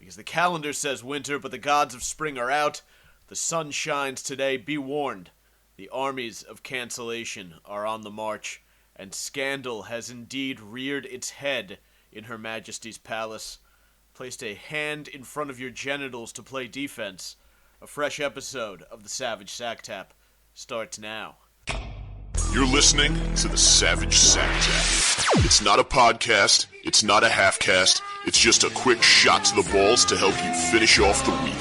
because the calendar says winter, but the gods of spring are out. The sun shines today. Be warned. The armies of cancellation are on the march, and scandal has indeed reared its head in Her Majesty's palace. Placed a hand in front of your genitals to play defense. A fresh episode of the Savage Sacktap starts now. You're listening to the Savage Sacktap. It's not a podcast, it's not a half-cast, it's just a quick shot to the balls to help you finish off the week.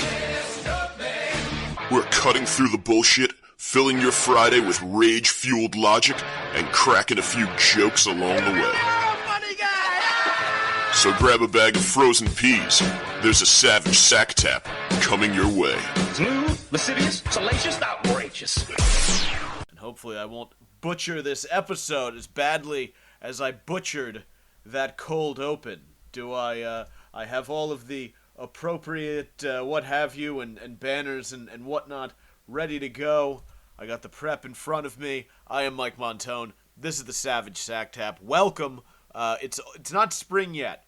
We're cutting through the bullshit, filling your Friday with rage-fueled logic, and cracking a few jokes along the way. So grab a bag of frozen peas. There's a Savage Sacktap coming your way. Smooth, lascivious, salacious, outrageous. And hopefully I won't butcher this episode as badly as I butchered that cold open. Do I have all of the appropriate what have you and banners and whatnot ready to go. I got the prep in front of me. I am Mike Montone. This is the Savage Sacktap. Welcome. It's not spring yet.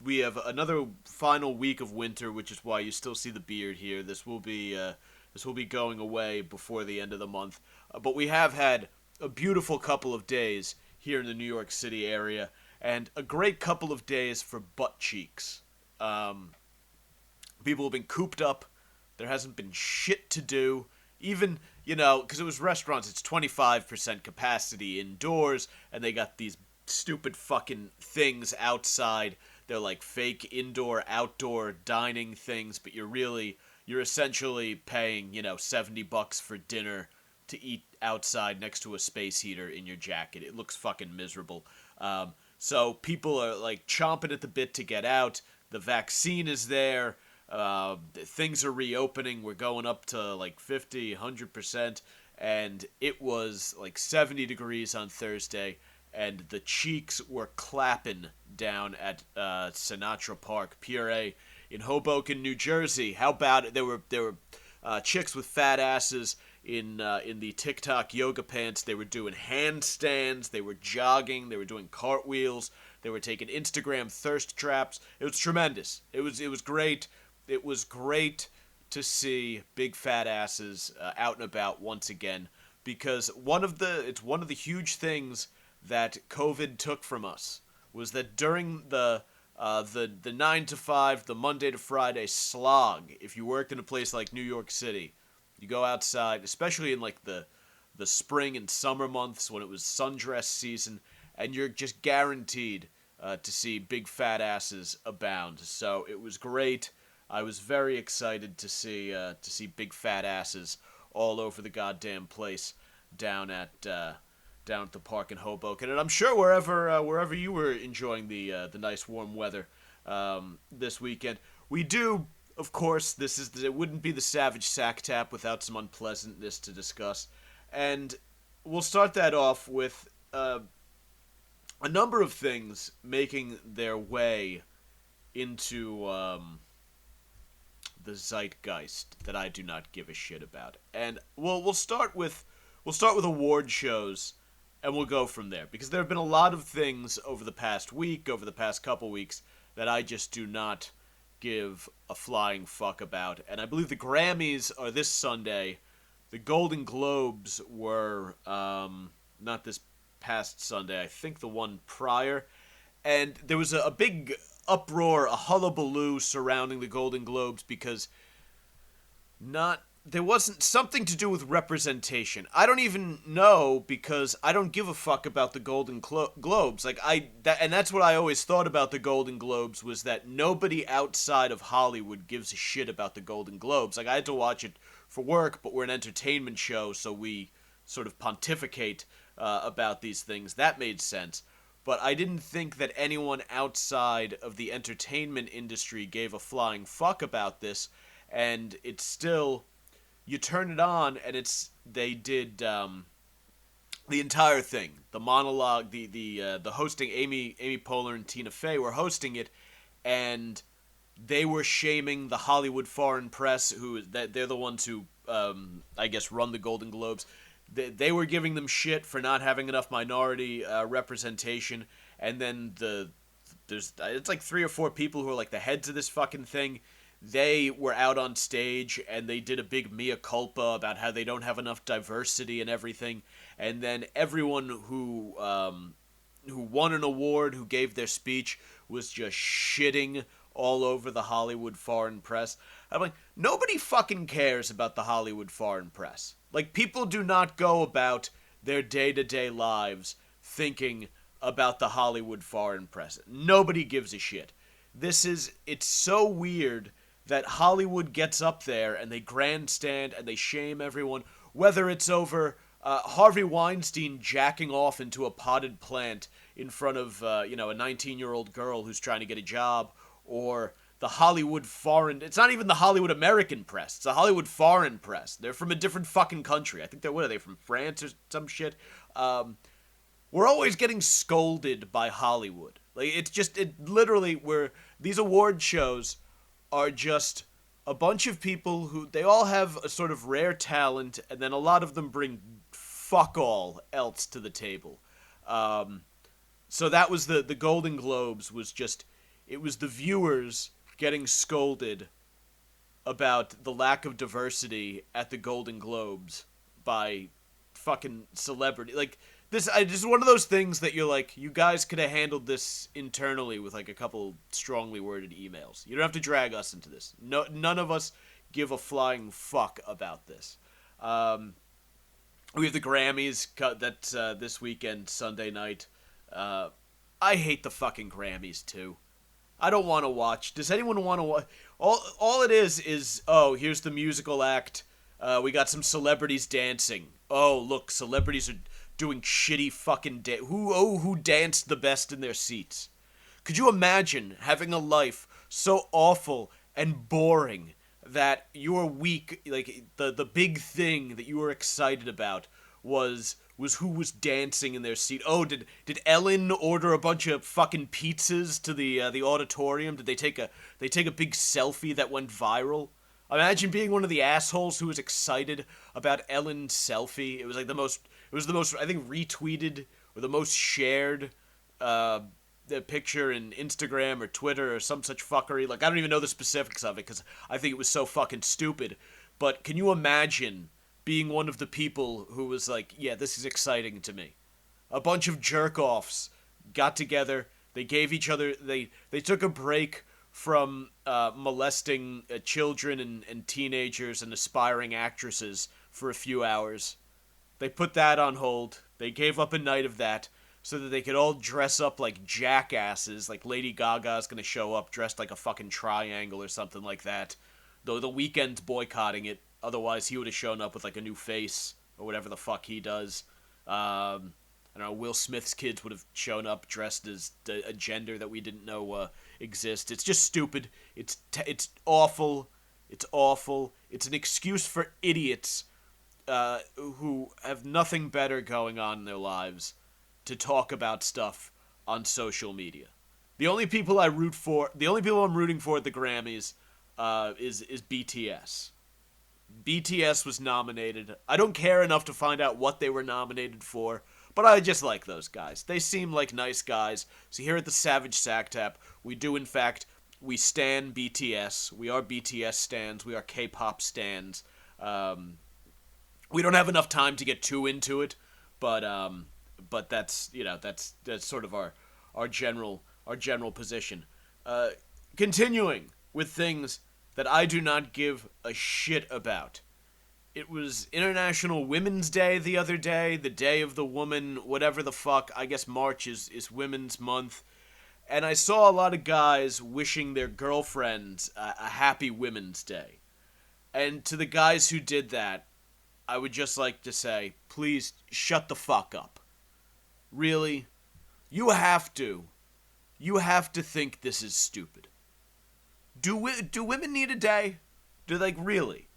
We have another final week of winter, which is why you still see the beard here. This will be going away before the end of the month. But we have had a beautiful couple of days here in the New York City area, and a great couple of days for butt cheeks. People have been cooped up. There hasn't been shit to do. Even, because it was restaurants, it's 25% capacity indoors, and they got these stupid fucking things outside. They're like fake indoor-outdoor dining things, but you're essentially paying, $70 for dinner to eat outside next to a space heater in your jacket. It looks fucking miserable. So people are like chomping at the bit to get out. The vaccine is there. Things are reopening. We're going up to like 50, 100%. And it was like 70 degrees on Thursday. And the cheeks were clapping down at Sinatra Park, PRA, in Hoboken, New Jersey. How about it? There were chicks with fat asses in the TikTok yoga pants. They were doing handstands. They were jogging. They were doing cartwheels. They were taking Instagram thirst traps. It was tremendous. It was great. It was great to see big fat asses out and about once again, because one of the huge things that COVID took from us was that during the 9 to 5, the Monday to Friday slog, if you worked in a place like New York City, you go outside, especially in like the spring and summer months when it was sundress season, and you're just guaranteed to see big fat asses abound. So it was great. I was very excited to see big fat asses all over the goddamn place down at the park in Hoboken, and I'm sure wherever you were enjoying the nice warm weather this weekend. We do, of course, it wouldn't be the Savage Sacktap without some unpleasantness to discuss, and we'll start that off with a number of things making their way into the zeitgeist that I do not give a shit about, and we'll start with award shows. And we'll go from there, because there have been a lot of things over the past couple weeks, that I just do not give a flying fuck about. And I believe the Grammys are this Sunday. The Golden Globes were not this past Sunday, I think the one prior. And there was a big uproar, a hullabaloo surrounding the Golden Globes, because there wasn't something to do with representation. I don't even know, because I don't give a fuck about the Golden Globes. And that's what I always thought about the Golden Globes, was that nobody outside of Hollywood gives a shit about the Golden Globes. Like, I had to watch it for work, but we're an entertainment show, so we sort of pontificate about these things. That made sense. But I didn't think that anyone outside of the entertainment industry gave a flying fuck about this, and it's still... You turn it on, and they did the entire thing, the monologue, the hosting. Amy Poehler and Tina Fey were hosting it, and they were shaming the Hollywood foreign press, they're the ones who I guess run the Golden Globes. They were giving them shit for not having enough minority representation, and then the it's like 3 or 4 people who are like the heads of this fucking thing. They were out on stage and they did a big mea culpa about how they don't have enough diversity and everything. And then everyone who won an award, who gave their speech, was just shitting all over the Hollywood foreign press. I'm like, nobody fucking cares about the Hollywood foreign press. Like, people do not go about their day-to-day lives thinking about the Hollywood foreign press. Nobody gives a shit. It's so weird that Hollywood gets up there and they grandstand and they shame everyone, whether it's over Harvey Weinstein jacking off into a potted plant in front of, a 19-year-old girl who's trying to get a job, or the Hollywood foreign... It's not even the Hollywood American press. It's the Hollywood foreign press. They're from a different fucking country. I think what are they, from France or some shit? We're always getting scolded by Hollywood. Like, these award shows are just a bunch of people who, they all have a sort of rare talent, and then a lot of them bring fuck all else to the table. So that was the Golden Globes was just, it was the viewers getting scolded about the lack of diversity at the Golden Globes by fucking celebrity. Like, this is one of those things that you're like, you guys could have handled this internally with like a couple strongly worded emails. You don't have to drag us into this. No, none of us give a flying fuck about this. We have the Grammys that's this weekend, Sunday night. I hate the fucking Grammys too. I don't want to watch. Does anyone want to watch? All it is, oh, here's the musical act. We got some celebrities dancing. Oh, look, celebrities are doing shitty fucking who danced the best in their seats? Could you imagine having a life so awful and boring that your week, like the big thing that you were excited about was who was dancing in their seat? Oh, did Ellen order a bunch of fucking pizzas to the auditorium? Did they take a big selfie that went viral? Imagine being one of the assholes who was excited about Ellen's selfie. It was like the most, I think, retweeted or the most shared the picture in Instagram or Twitter or some such fuckery. Like, I don't even know the specifics of it because I think it was so fucking stupid. But can you imagine being one of the people who was like, yeah, this is exciting to me? A bunch of jerk-offs got together. They gave each other, they took a break from molesting children and teenagers and aspiring actresses for a few hours. They put that on hold. They gave up a night of that so that they could all dress up like jackasses, like Lady Gaga's gonna show up dressed like a fucking triangle or something like that. Though the Weeknd's boycotting it, otherwise he would have shown up with like a new face or whatever the fuck he does. I don't know, Will Smith's kids would have shown up dressed as a gender that we didn't know exists. It's just stupid. It's awful. It's awful. It's an excuse for idiots who have nothing better going on in their lives to talk about stuff on social media. The only people I'm rooting for at the Grammys is BTS. BTS was nominated. I don't care enough to find out what they were nominated for, but I just like those guys. They seem like nice guys. So here at the Savage Sacktap, we do in fact, we stan BTS. We are BTS stans. We are K-pop stans. We don't have enough time to get too into it, but that's, that's sort of our general position. Continuing with things that I do not give a shit about. It was International Women's Day the other day, the Day of the Woman, whatever the fuck. I guess March is Women's Month. And I saw a lot of guys wishing their girlfriends a happy Women's Day. And to the guys who did that, I would just like to say, please shut the fuck up. Really? You have to think this is stupid. Do women need a day? Do they really?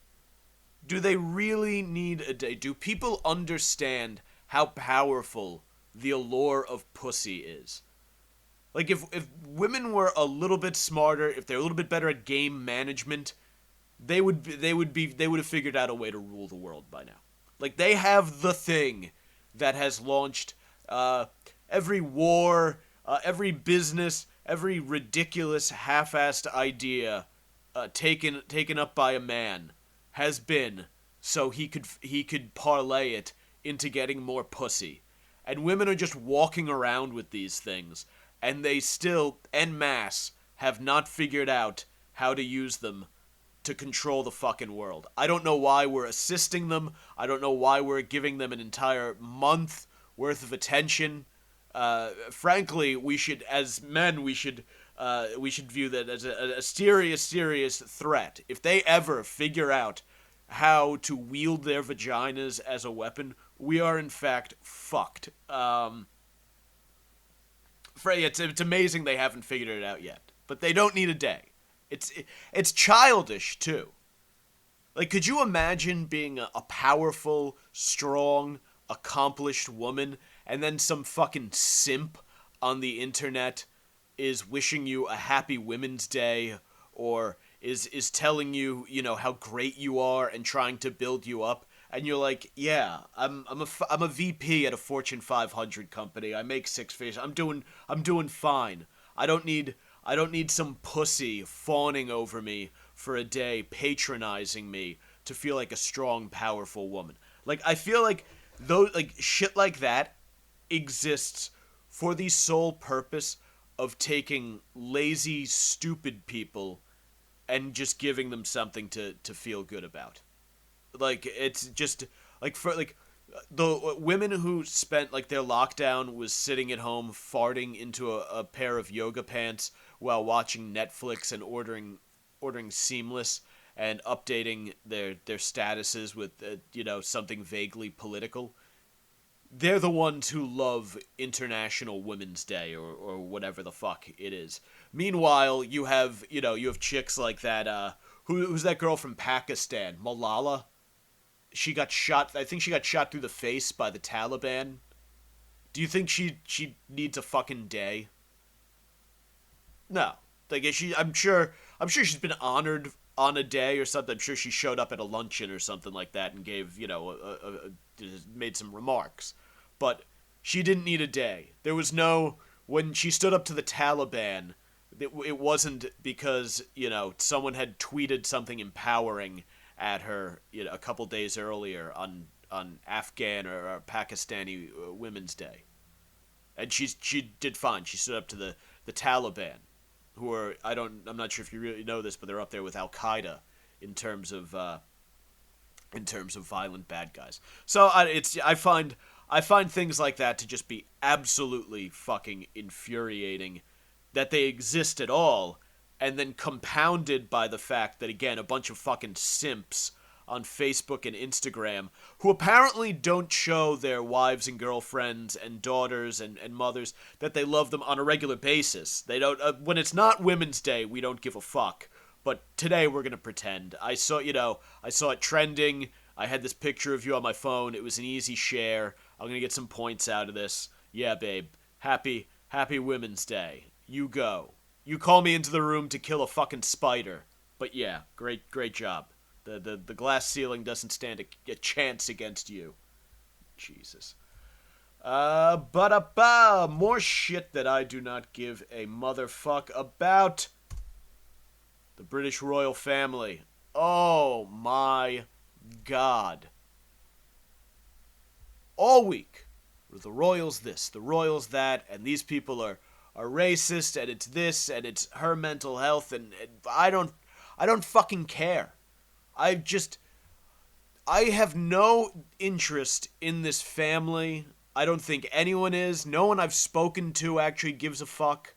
Do they really need a day? Do people understand how powerful the allure of pussy is? Like, if women were a little bit smarter, if they're a little bit better at game management, they would have figured out a way to rule the world by now. Like, they have the thing that has launched every war, every business, every ridiculous half-assed idea taken up by a man has been so he could parlay it into getting more pussy. And women are just walking around with these things, and they still, en masse, have not figured out how to use them to control the fucking world. I don't know why we're assisting them. I don't know why we're giving them an entire month worth of attention. Frankly, we should, as men, we should view that as a serious threat. If they ever figure out how to wield their vaginas as a weapon, we are in fact fucked. It's amazing they haven't figured it out yet, but they don't need a day. It's childish too. Like, could you imagine being a powerful, strong, accomplished woman, and then some fucking simp on the internet is wishing you a happy Women's Day, or is telling you, how great you are and trying to build you up, and you're like, yeah, I'm a VP at a Fortune 500 company. I make six figures. I'm doing fine. I don't need some pussy fawning over me for a day, patronizing me to feel like a strong, powerful woman. Like, I feel like shit like that exists for the sole purpose of taking lazy, stupid people and just giving them something to feel good about. Like, it's just, like, for, like, the women who spent, like, their lockdown was sitting at home farting into a pair of yoga pants while watching Netflix and ordering Seamless and updating their statuses with, something vaguely political. They're the ones who love International Women's Day or whatever the fuck it is. Meanwhile, you have chicks like that, who's that girl from Pakistan, Malala? She got shot, I think she got shot through the face by the Taliban. Do you think she needs a fucking day? No. Like, I'm sure she's been honored on a day or something. I'm sure she showed up at a luncheon or something like that and gave, made some remarks. But she didn't need a day. There was no, when she stood up to the Taliban, it wasn't because, someone had tweeted something empowering at her, a couple days earlier on Afghan or Pakistani Women's Day. And she did fine. She stood up to the Taliban, who are, I'm not sure if you really know this, but they're up there with Al-Qaeda in terms of violent bad guys. So I find things like that to just be absolutely fucking infuriating, that they exist at all, and then compounded by the fact that, again, a bunch of fucking simps on Facebook and Instagram, who apparently don't show their wives and girlfriends and daughters and mothers that they love them on a regular basis. They don't, when it's not Women's Day, we don't give a fuck. But today we're gonna pretend. I saw it trending. I had this picture of you on my phone. It was an easy share. I'm gonna get some points out of this. Yeah, babe. Happy Women's Day. You go. You call me into the room to kill a fucking spider. But yeah, great job. The glass ceiling doesn't stand a chance against you. Jesus. More shit that I do not give a motherfuck about. The British royal family. Oh my God. All week, the royals this, the royals that, and these people are racist, and it's this, and it's her mental health, and I don't fucking care. I have no interest in this family. I don't think anyone is. No one I've spoken to actually gives a fuck.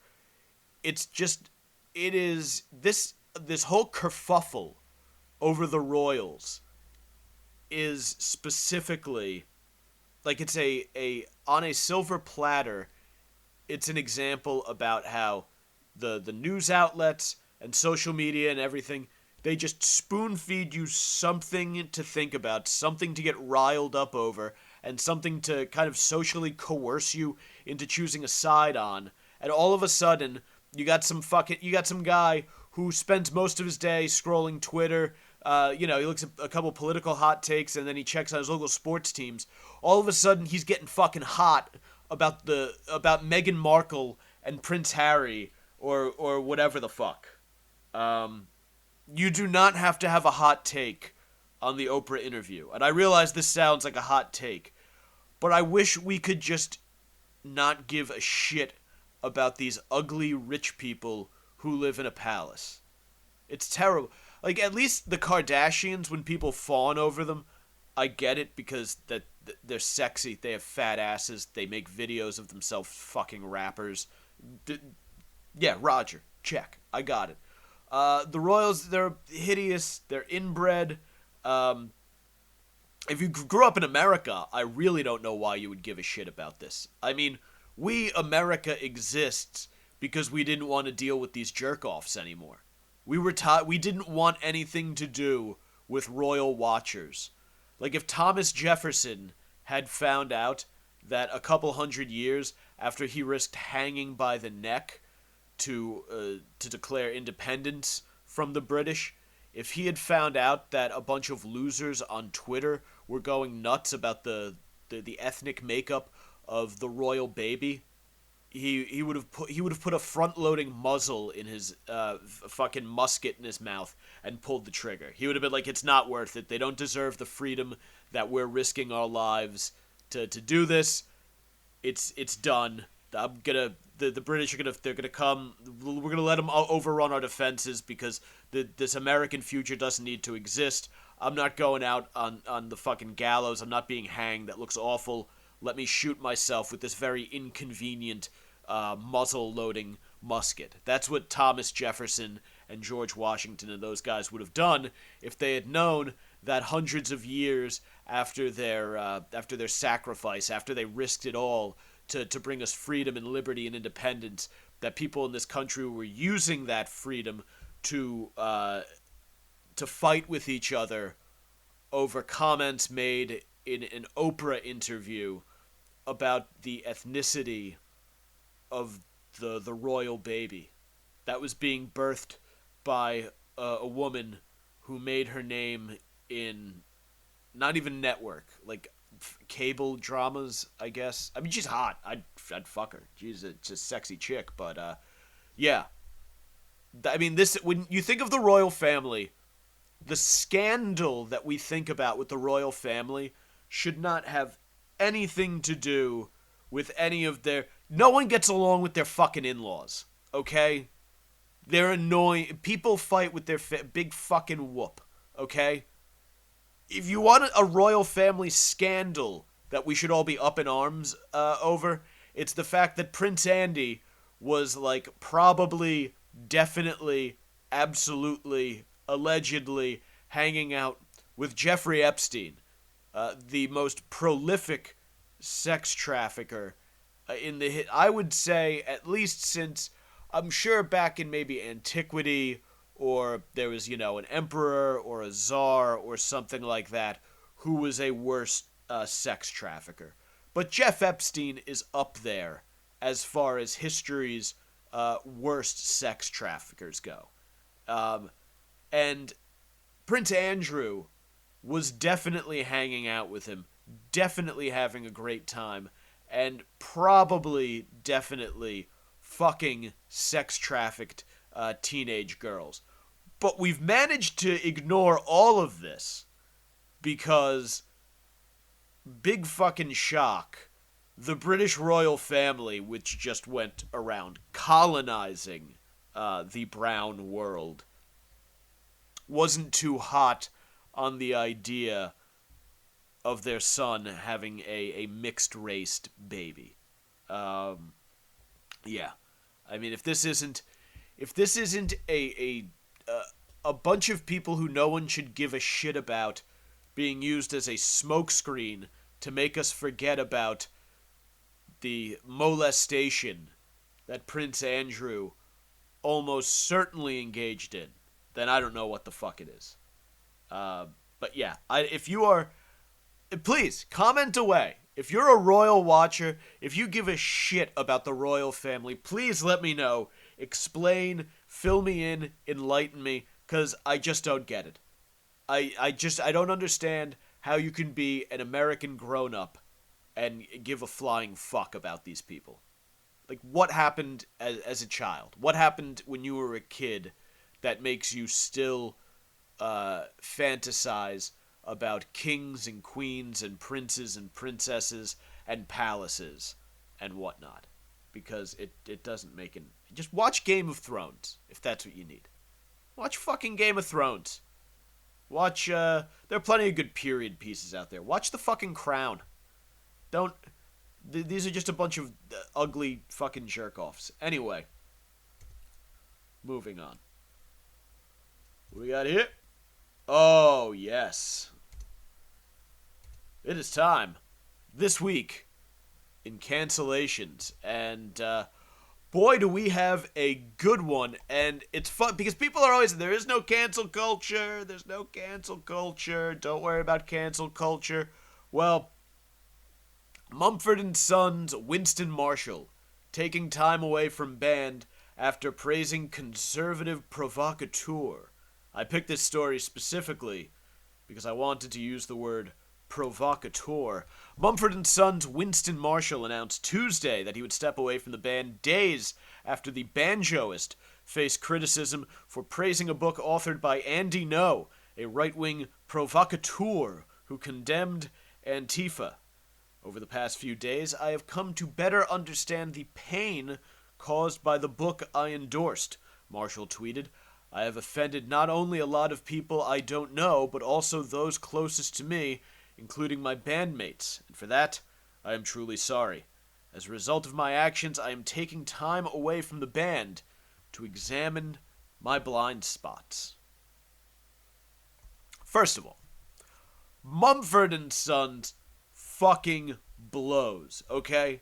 It's just, it is, this whole kerfuffle over the royals is specifically, like, it's on a silver platter, it's an example about how the news outlets and social media and everything, they just spoon feed you something to think about, something to get riled up over, and something to kind of socially coerce you into choosing a side on. And all of a sudden, you got some guy who spends most of his day scrolling Twitter. He looks at a couple political hot takes, and then he checks on his local sports teams. All of a sudden, he's getting fucking hot about Meghan Markle and Prince Harry, or whatever the fuck. You do not have to have a hot take on the Oprah interview. And I realize this sounds like a hot take, but I wish we could just not give a shit about these ugly rich people who live in a palace. It's terrible. Like, at least the Kardashians, when people fawn over them, I get it because they're sexy, they have fat asses, they make videos of themselves fucking rappers. Yeah, Roger, check. I got it. The royals, they're hideous, they're inbred. If you grew up in America, I really don't know why you would give a shit about this. I mean, America exists because we didn't want to deal with these jerk-offs anymore. We didn't want anything to do with royal watchers. Like, if Thomas Jefferson had found out that a couple hundred years after he risked hanging by the neck to declare independence from the British, if he had found out that a bunch of losers on Twitter were going nuts about the ethnic makeup of the royal baby, he would have put a front-loading muzzle in his fucking musket in his mouth and pulled the trigger. He would have been like, it's not worth it. They don't deserve the freedom that we're risking our lives to do this. It's done. The British they're gonna come. We're gonna let them overrun our defenses because this American future doesn't need to exist. I'm not going out on the fucking gallows. I'm not being hanged. That looks awful. Let me shoot myself with this very inconvenient muzzle-loading musket. That's what Thomas Jefferson and George Washington and those guys would have done if they had known that hundreds of years after their sacrifice, after they risked it all to bring us freedom and liberty and independence, that people in this country were using that freedom to fight with each other over comments made in an Oprah interview about the ethnicity of the royal baby that was being birthed by a woman who made her name in not even network, like cable dramas, I guess. I mean, she's hot. I'd fuck her. She's a sexy chick, but yeah. I mean, when you think of the royal family, the scandal that we think about with the royal family should not have anything to do with any of their... No one gets along with their fucking in-laws, okay? They're annoying. People fight with their big fucking whoop, okay? If you want a royal family scandal that we should all be up in arms over, it's the fact that Prince Andy was, like, probably, definitely, absolutely, allegedly hanging out with Jeffrey Epstein, the most prolific sex trafficker I would say, at least since, I'm sure back in maybe antiquity, or there was, an emperor or a czar or something like that who was a worse sex trafficker. But Jeff Epstein is up there as far as history's worst sex traffickers go. And Prince Andrew was definitely hanging out with him, definitely having a great time, and probably, definitely fucking sex-trafficked teenage girls. But we've managed to ignore all of this because, big fucking shock, the British royal family, which just went around colonizing the brown world, wasn't too hot on the idea of their son having a mixed-raced baby. Yeah. I mean, if this isn't a bunch of people who no one should give a shit about being used as a smokescreen to make us forget about the molestation that Prince Andrew almost certainly engaged in, then I don't know what the fuck it is. But yeah, if you are... Please, comment away. If you're a royal watcher, if you give a shit about the royal family, please let me know. Explain, fill me in, enlighten me, because I just don't get it. I don't understand how you can be an American grown-up and give a flying fuck about these people. Like, what happened as a child? What happened when you were a kid that makes you still fantasize about kings and queens and princes and princesses and palaces and whatnot? Because it doesn't make it. Just watch Game of Thrones, if that's what you need. Watch fucking Game of Thrones. Watch, there are plenty of good period pieces out there. Watch The fucking Crown. Don't, these are just a bunch of ugly fucking jerk-offs. Anyway, moving on. What do we got here? Oh, yes. It is time. This week, in cancellations. And, boy, do we have a good one. And it's fun because people are always, there is no cancel culture. There's no cancel culture. Don't worry about cancel culture. Well, Mumford & Sons' Winston Marshall taking time away from band after praising conservative provocateur. I picked this story specifically because I wanted to use the word provocateur. Mumford & Sons' Winston Marshall announced Tuesday that he would step away from the band days after the banjoist faced criticism for praising a book authored by Andy No, a right-wing provocateur who condemned Antifa. Over the past few days, I have come to better understand the pain caused by the book I endorsed, Marshall tweeted. I have offended not only a lot of people I don't know, but also those closest to me, including my bandmates, and for that, I am truly sorry. As a result of my actions, I am taking time away from the band to examine my blind spots. First of all, Mumford & Sons fucking blows, okay?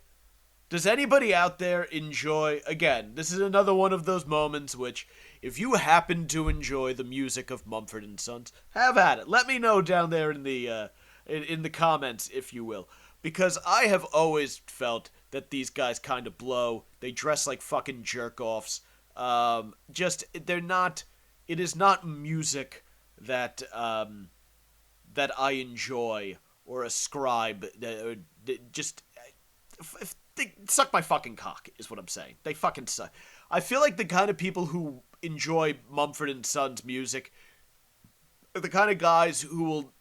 Does anybody out there enjoy, again, this is another one of those moments which, if you happen to enjoy the music of Mumford & Sons, have at it. Let me know down there in the comments, if you will. Because I have always felt that these guys kind of blow. They dress like fucking jerk-offs. They're not, it is not music that that I enjoy or ascribe. Just, they suck my fucking cock, is what I'm saying. They fucking suck. I feel like the kind of people who enjoy Mumford & Sons music are the kind of guys who will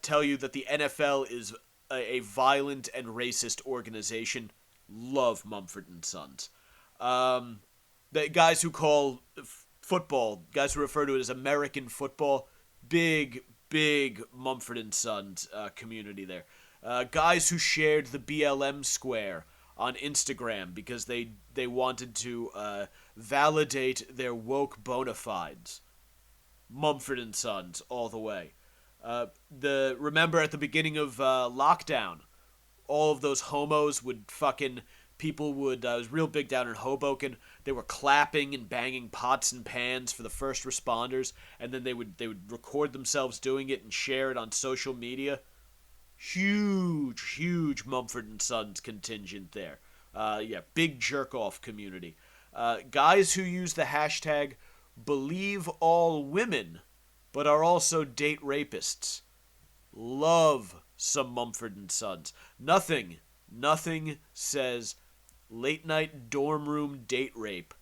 tell you that the NFL is a violent and racist organization. Love Mumford & Sons. The guys who call football, guys who refer to it as American football, big Mumford & Sons community there. Guys who shared the BLM square on Instagram because they wanted to validate their woke bona fides. Mumford & Sons all the way. Remember at the beginning of lockdown, all of those homos would fucking, people would, it was real big down in Hoboken, they were clapping and banging pots and pans for the first responders, and then they would record themselves doing it and share it on social media. Huge Mumford & Sons contingent there. Big jerk-off community. Guys who use the hashtag believe all women, but are also date rapists. Love some Mumford & Sons. Nothing says late night dorm room date rape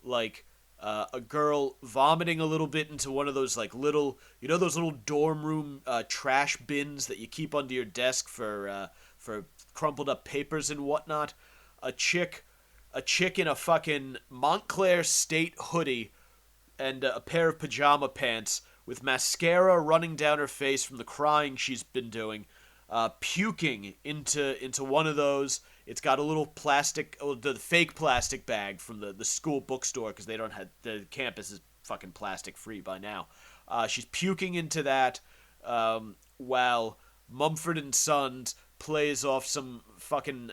like a girl vomiting a little bit into one of those like little, you know, those little dorm room trash bins that you keep under your desk for crumpled up papers and whatnot. A chick in a fucking Montclair State hoodie and a pair of pajama pants with mascara running down her face from the crying she's been doing, puking into one of those. It's got a little plastic, the fake plastic bag from the school bookstore because they don't have, the campus is fucking plastic free by now. She's puking into that while Mumford & Sons plays off some fucking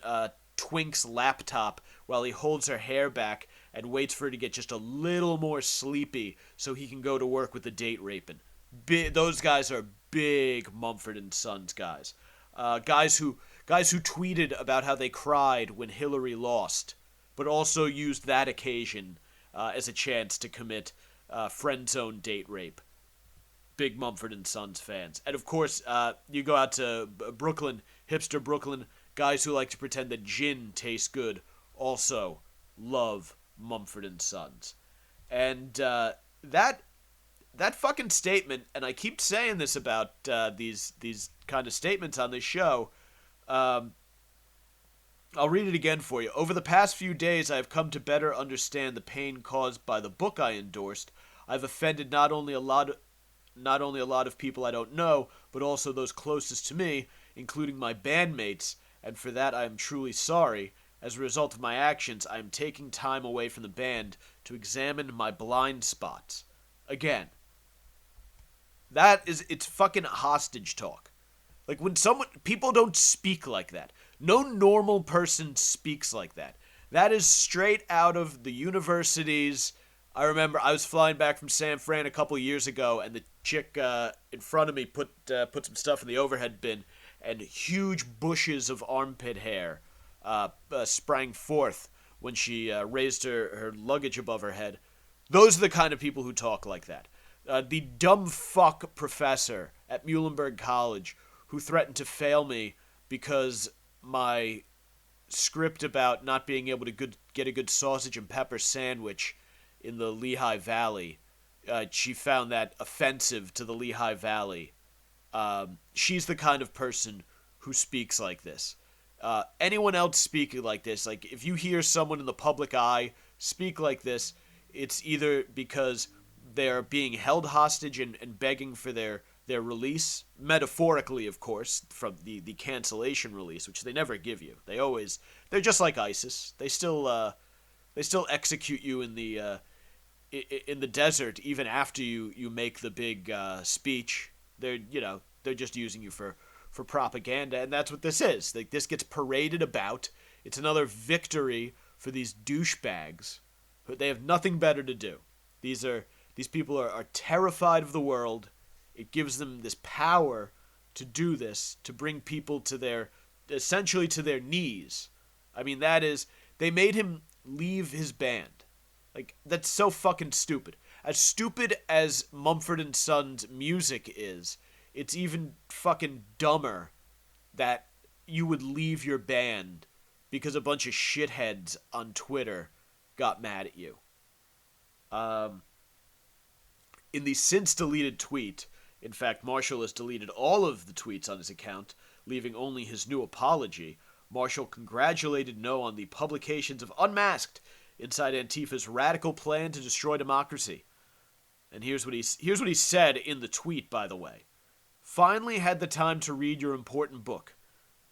twink's laptop while he holds her hair back and waits for her to get just a little more sleepy so he can go to work with the date raping. Those guys are big Mumford & Sons guys. Guys who tweeted about how they cried when Hillary lost, but also used that occasion as a chance to commit friend zone date rape. Big Mumford & Sons fans. And of course, you go out to Brooklyn, hipster Brooklyn, guys who like to pretend that gin tastes good also love Mumford & Sons. And that fucking statement, and I keep saying this about these kind of statements on this show, I'll read it again for you. Over the past few days, I have come to better understand the pain caused by the book I endorsed. I've offended not only a lot of people I don't know, but also those closest to me, including my bandmates, and for that I am truly sorry. As a result of my actions, I am taking time away from the band to examine my blind spots. Again, it's fucking hostage talk. Like, when people don't speak like that. No normal person speaks like that. That is straight out of the universities. I remember I was flying back from San Fran a couple years ago, and the chick in front of me put some stuff in the overhead bin, and huge bushes of armpit hair sprang forth when she raised her luggage above her head. Those are the kind of people who talk like that. The dumb fuck professor at Muhlenberg College who threatened to fail me because my script about not being able to get a good sausage and pepper sandwich in the Lehigh Valley, she found that offensive to the Lehigh Valley. She's the kind of person who speaks like this. Anyone else speaking like this, like if you hear someone in the public eye speak like this, it's either because they're being held hostage and begging for their release, metaphorically, of course, from the cancellation release, which they never give you. They're just like ISIS. They still execute you in the desert even after you make the big speech. They're just using you for propaganda, and that's what this is. Like, this gets paraded about. It's another victory for these douchebags. They have nothing better to do. These people are terrified of the world. It gives them this power to do this, to bring people essentially to their knees. I mean, they made him leave his band. Like, that's so fucking stupid. As stupid as Mumford & Sons music is, it's even fucking dumber that you would leave your band because a bunch of shitheads on Twitter got mad at you. In the since-deleted tweet, in fact, Marshall has deleted all of the tweets on his account, leaving only his new apology. Marshall congratulated No on the publications of Unmasked, inside Antifa's radical plan to destroy democracy. And here's what he said in the tweet, by the way. Finally had the time to read your important book.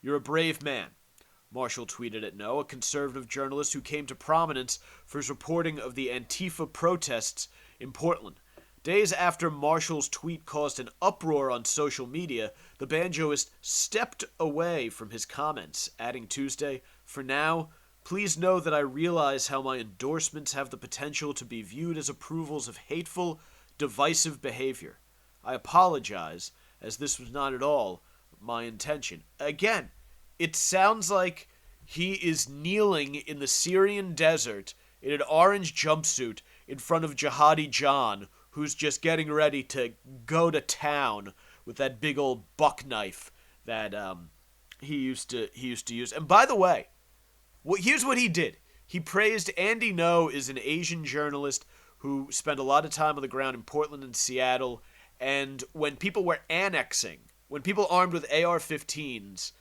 You're a brave man. Marshall tweeted at No, a conservative journalist who came to prominence for his reporting of the Antifa protests in Portland. Days after Marshall's tweet caused an uproar on social media, the banjoist stepped away from his comments, adding Tuesday, "For now, please know that I realize how my endorsements have the potential to be viewed as approvals of hateful, divisive behavior. I apologize, as this was not at all my intention." Again, it sounds like he is kneeling in the Syrian desert in an orange jumpsuit in front of Jihadi John, who's just getting ready to go to town with that big old buck knife that he used to use. And by the way, here's what he did. He praised Andy No is an Asian journalist who spent a lot of time on the ground in Portland and Seattle, and when people armed with AR-15s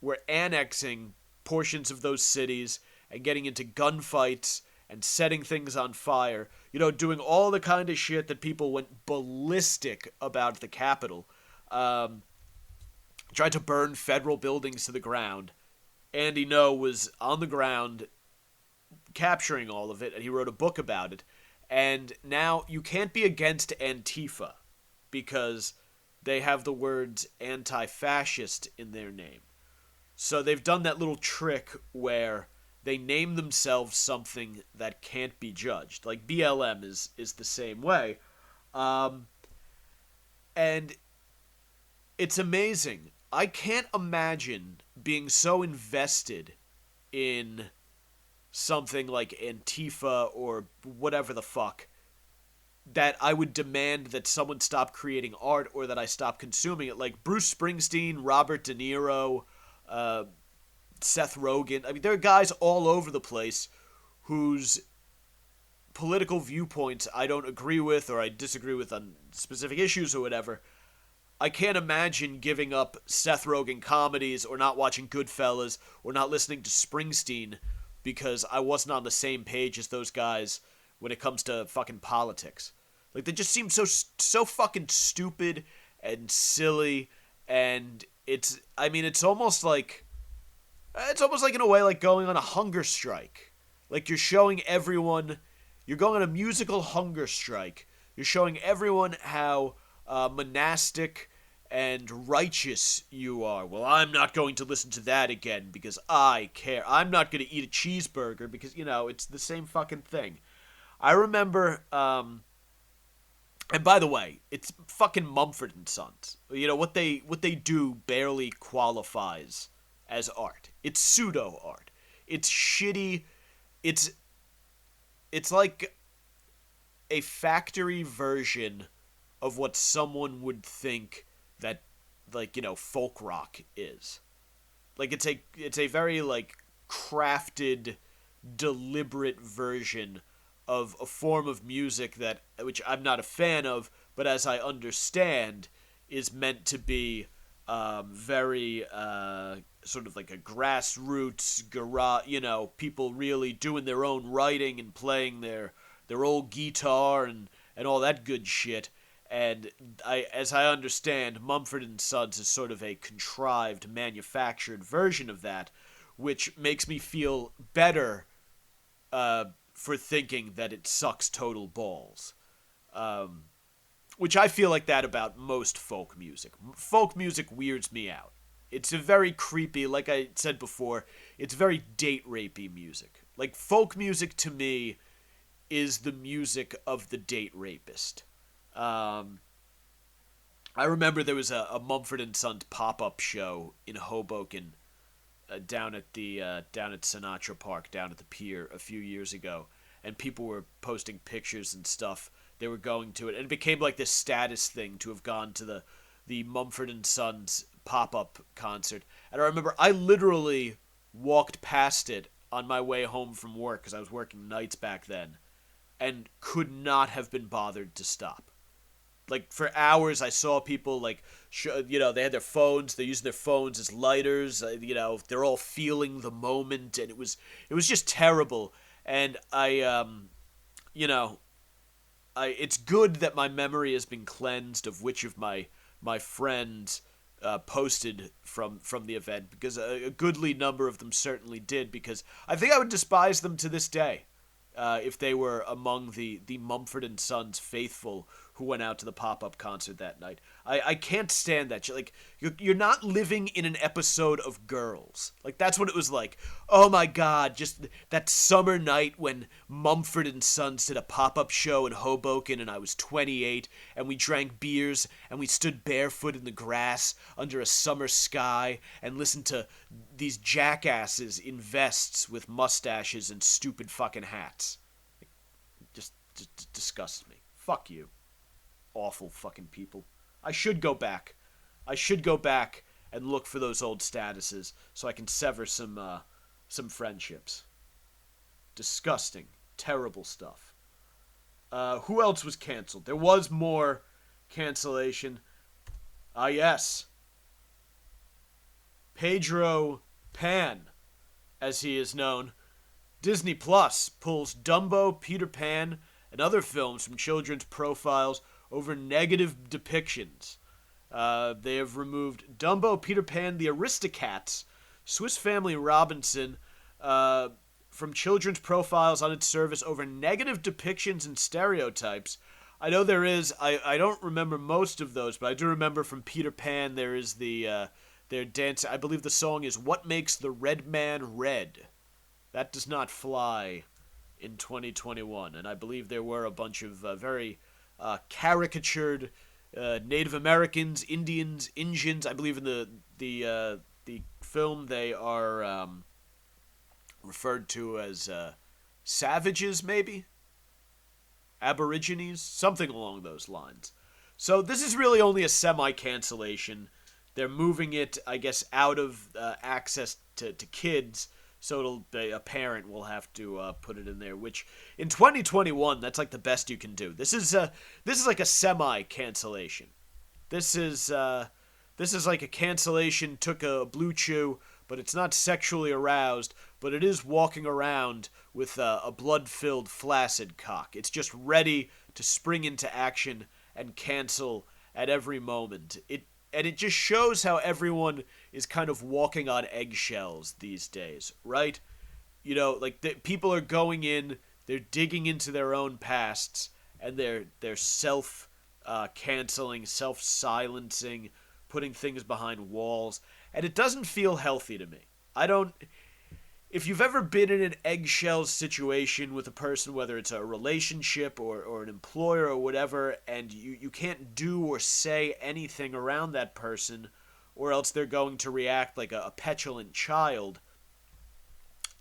were annexing portions of those cities and getting into gunfights and setting things on fire, doing all the kind of shit that people went ballistic about at the Capitol, tried to burn federal buildings to the ground. Andy No was on the ground capturing all of it, and he wrote a book about it. And now you can't be against Antifa because they have the words anti-fascist in their name. So they've done that little trick where they name themselves something that can't be judged. Like BLM is the same way. And it's amazing. I can't imagine being so invested in something like Antifa or whatever the fuck that I would demand that someone stop creating art or that I stop consuming it. Like Bruce Springsteen, Robert De Niro, Seth Rogen. I mean, there are guys all over the place whose political viewpoints I don't agree with or I disagree with on specific issues or whatever. I can't imagine giving up Seth Rogen comedies or not watching Goodfellas or not listening to Springsteen because I wasn't on the same page as those guys when it comes to fucking politics. Like, they just seem so fucking stupid and silly, and it's almost like in a way like going on a hunger strike. Like, you're showing everyone, you're going on a musical hunger strike. You're showing everyone how monastic and righteous you are. Well, I'm not going to listen to that again because I care. I'm not going to eat a cheeseburger because, it's the same fucking thing. I remember, and by the way, it's fucking Mumford and Sons. What they do barely qualifies as art. It's pseudo art. It's shitty. It's like a factory version of what someone would think that, like, folk rock is. Like, it's a very, like, crafted, deliberate version of a form of music which I'm not a fan of, but as I understand, is meant to be very sort of like a grassroots garage, people really doing their own writing and playing their old guitar and all that good shit. And as I understand, Mumford and Sons is sort of a contrived, manufactured version of that, which makes me feel better for thinking that it sucks total balls. Which I feel like that about most folk music. Folk music weirds me out. It's a very creepy, like I said before, it's very date rapey music. Like, folk music to me is the music of the date rapist. I remember there was a Mumford and Sons pop-up show in Hoboken, down at Sinatra Park, down at the pier a few years ago, and people were posting pictures and stuff. They were going to it, and it became like this status thing to have gone to the Mumford and Sons pop-up concert. And I remember I literally walked past it on my way home from work, because I was working nights back then, and could not have been bothered to stop. Like, for hours, I saw people, like, they had their phones, they're using their phones as lighters, they're all feeling the moment, and it was just terrible. And it's good that my memory has been cleansed of which of my friends posted from the event, because a goodly number of them certainly did, because I think I would despise them to this day if they were among the Mumford and Sons faithful who went out to the pop-up concert that night. I can't stand that shit. Like, you're not living in an episode of Girls. Like, that's what it was like. Oh my god, just that summer night when Mumford and Sons did a pop-up show in Hoboken and I was 28, and we drank beers and we stood barefoot in the grass under a summer sky and listened to these jackasses in vests with mustaches and stupid fucking hats. Just disgusts me. Fuck you. Awful fucking people. I should go back and look for those old statuses so I can sever some friendships. Disgusting. Terrible stuff. Who else was canceled? There was more cancellation. Yes. Pedro Pan, as he is known. Disney Plus pulls Dumbo, Peter Pan, and other films from children's profiles over negative depictions. They have removed Dumbo, Peter Pan, the Aristocats, Swiss Family Robinson from children's profiles on its service over negative depictions and stereotypes. I know there is, I don't remember most of those, but I do remember from Peter Pan there is their dance. I believe the song is What Makes the Red Man Red. That does not fly in 2021, and I believe there were a bunch of very caricatured Native Americans, Indians, Injuns. I believe in the film they are referred to as savages, maybe? Aborigines? Something along those lines. So this is really only a semi-cancellation. They're moving it, I guess, out of access to kids, so a parent will have to put it in there. Which in 2021, that's like the best you can do. This is like a semi cancellation. This is like a cancellation took a blue chew, but it's not sexually aroused, but it is walking around with a blood-filled flaccid cock. It's just ready to spring into action and cancel at every moment. It just shows how everyone is kind of walking on eggshells these days, right? You know, like people are going in, they're digging into their own pasts, and they're self-canceling, self-silencing, putting things behind walls, and it doesn't feel healthy to me. If you've ever been in an eggshell situation with a person, whether it's a relationship or an employer or whatever, and you can't do or say anything around that person, or else they're going to react like a petulant child,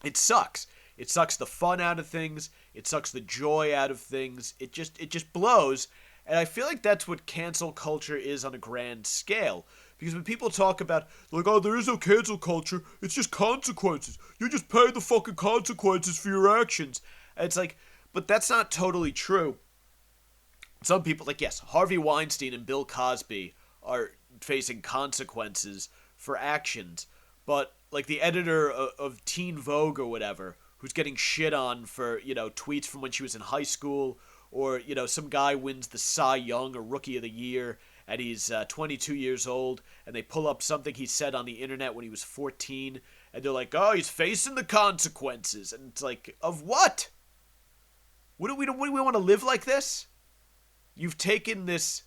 it sucks. It sucks the fun out of things. It sucks the joy out of things. It just blows. And I feel like that's what cancel culture is on a grand scale. Because when people talk about, like, oh, there is no cancel culture, it's just consequences. You just pay the fucking consequences for your actions. And it's like, but that's not totally true. Some people, like, yes, Harvey Weinstein and Bill Cosby are facing consequences for actions. But, like, the editor of Teen Vogue or whatever, who's getting shit on for, you know, tweets from when she was in high school, or, you know, some guy wins the Cy Young or Rookie of the Year, and he's 22 years old, and they pull up something he said on the internet when he was 14, and they're like, oh, he's facing the consequences. And it's like, of what? Do we want to live like this? You've taken this,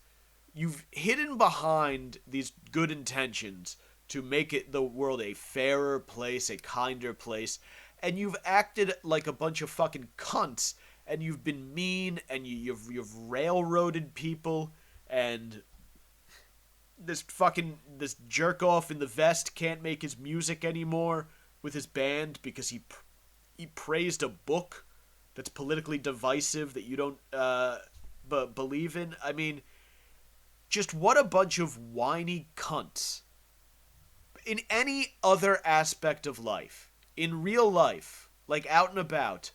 you've hidden behind these good intentions to make the world a fairer place, a kinder place, and you've acted like a bunch of fucking cunts, and you've been mean, and you've railroaded people, and this jerk off in the vest can't make his music anymore with his band because he praised a book that's politically divisive that you don't believe in. I mean, just what a bunch of whiny cunts. In any other aspect of life, in real life, like out and about,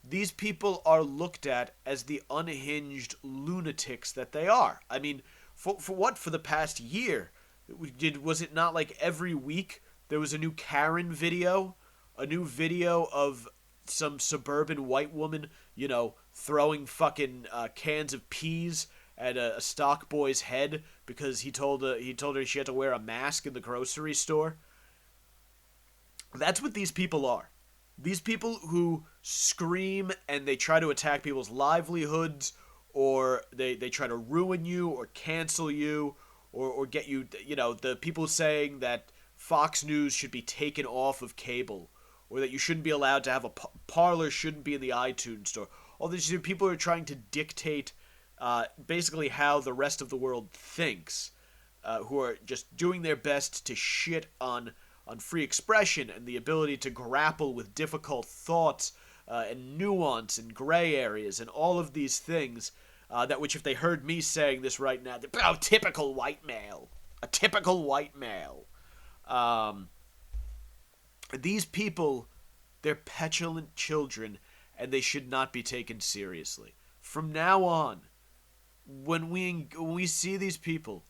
these people are looked at as the unhinged lunatics that they are. I mean, for what? For the past year? Was it not like every week there was a new Karen video? A new video of some suburban white woman, you know, throwing fucking cans of peas at a stock boy's head because he told her she had to wear a mask in the grocery store? That's what these people are. These people who scream and they try to attack people's livelihoods, or they try to ruin you or cancel you, or get you, you know, the people saying that Fox News should be taken off of cable, or that you shouldn't be allowed to have a Parler shouldn't be in the iTunes store. All these people are trying to dictate basically how the rest of the world thinks, who are just doing their best to shit on free expression and the ability to grapple with difficult thoughts and nuance and gray areas and all of these things that which if they heard me saying this right now, they'd be, oh, typical white male. A typical white male. These people, they're petulant children, and they should not be taken seriously. From now on, when we see these people,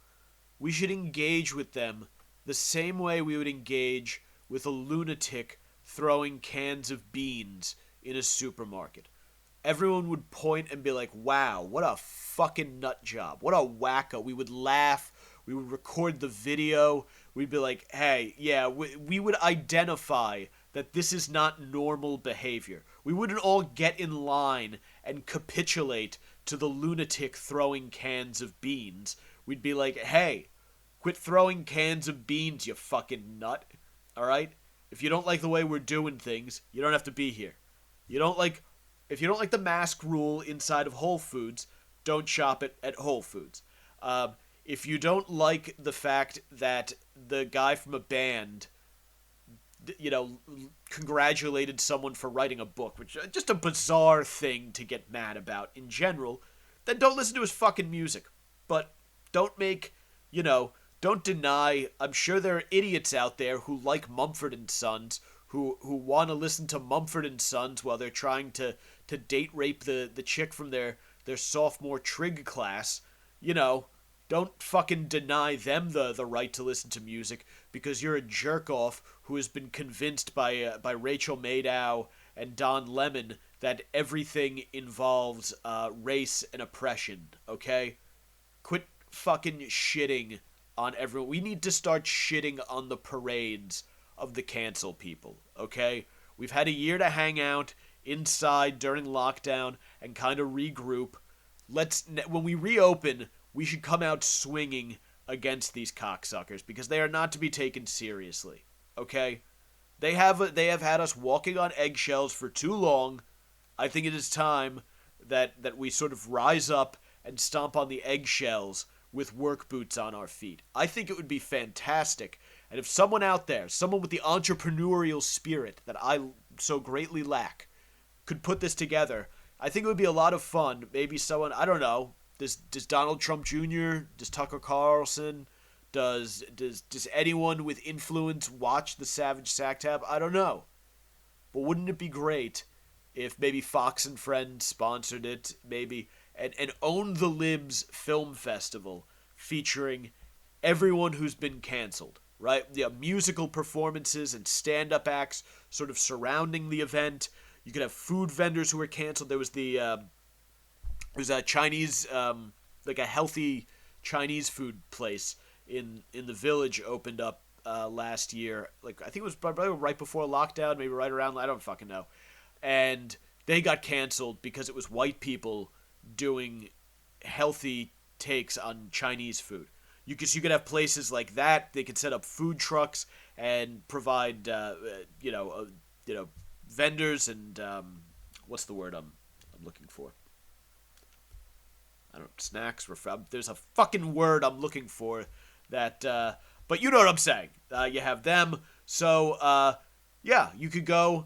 we should engage with them the same way we would engage with a lunatic throwing cans of beans in a supermarket. Everyone would point and be like, wow, what a fucking nut job. What a wacko. We would laugh. We would record the video. We'd be like, hey, yeah, we would identify that this is not normal behavior. We wouldn't all get in line and capitulate to the lunatic throwing cans of beans. We'd be like, hey, quit throwing cans of beans, you fucking nut. Alright? If you don't like the way we're doing things, you don't have to be here. If you don't like the mask rule inside of Whole Foods, don't shop at Whole Foods. If you don't like the fact that the guy from a band, you know, congratulated someone for writing a book, which is just a bizarre thing to get mad about in general, then don't listen to his fucking music. But don't make, you know, don't deny, I'm sure there are idiots out there who like Mumford and Sons, who want to listen to Mumford and Sons while they're trying to date rape the chick from their sophomore trig class. You know, don't fucking deny them the right to listen to music because you're a jerk off who has been convinced by Rachel Maddow and Don Lemon that everything involves race and oppression. Okay, quit fucking shitting on everyone. We need to start shitting on the parades of the cancel people. Okay, we've had a year to hang out inside during lockdown and kind of regroup. When we reopen, we should come out swinging against these cocksuckers because they are not to be taken seriously. Okay? They have had us walking on eggshells for too long. I think it is time that we sort of rise up and stomp on the eggshells with work boots on our feet. I think it would be fantastic. And if someone out there, someone with the entrepreneurial spirit that I so greatly lack, could put this together, I think it would be a lot of fun. Maybe someone, I don't know, does Donald Trump Jr., does Tucker Carlson, does anyone with influence watch the Savage Sacktap? I don't know. But wouldn't it be great if maybe Fox and Friends sponsored it, maybe, and Own the Libs Film Festival featuring everyone who's been canceled, right? Yeah, musical performances and stand-up acts sort of surrounding the event. You could have food vendors who were canceled. There was a Chinese, like a healthy Chinese food place in the Village opened up last year. Like, I think it was probably right before lockdown, maybe right around, I don't fucking know. And they got canceled because it was white people doing healthy takes on Chinese food. You could have places like that. They could set up food trucks and provide, vendors and what's the word I'm looking for? I don't know, snacks. There's a fucking word I'm looking for that. But you know what I'm saying. You have them. So yeah, you could go.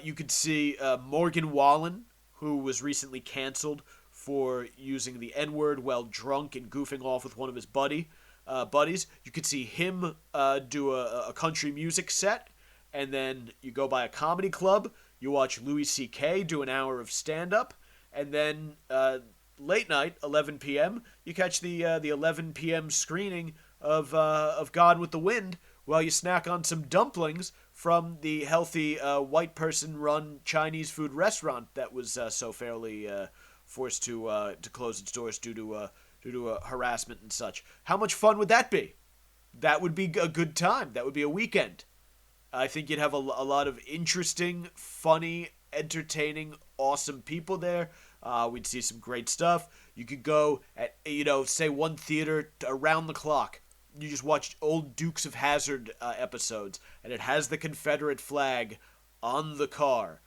You could see Morgan Wallen, who was recently canceled for using the N-word while drunk and goofing off with one of his buddies. You could see him do a country music set, and then you go by a comedy club. You watch Louis C.K. do an hour of stand-up, and then late night, 11 p.m., you catch the 11 p.m. screening of Gone with the Wind while you snack on some dumplings from the healthy white person-run Chinese food restaurant that was so fairly forced to close its doors due to harassment and such. How much fun would that be? That would be a good time. That would be a weekend. I think you'd have a lot of interesting, funny, entertaining, awesome people there. We'd see some great stuff. You could go at, say one theater around the clock. You just watch old Dukes of Hazzard episodes, and it has the Confederate flag on the car.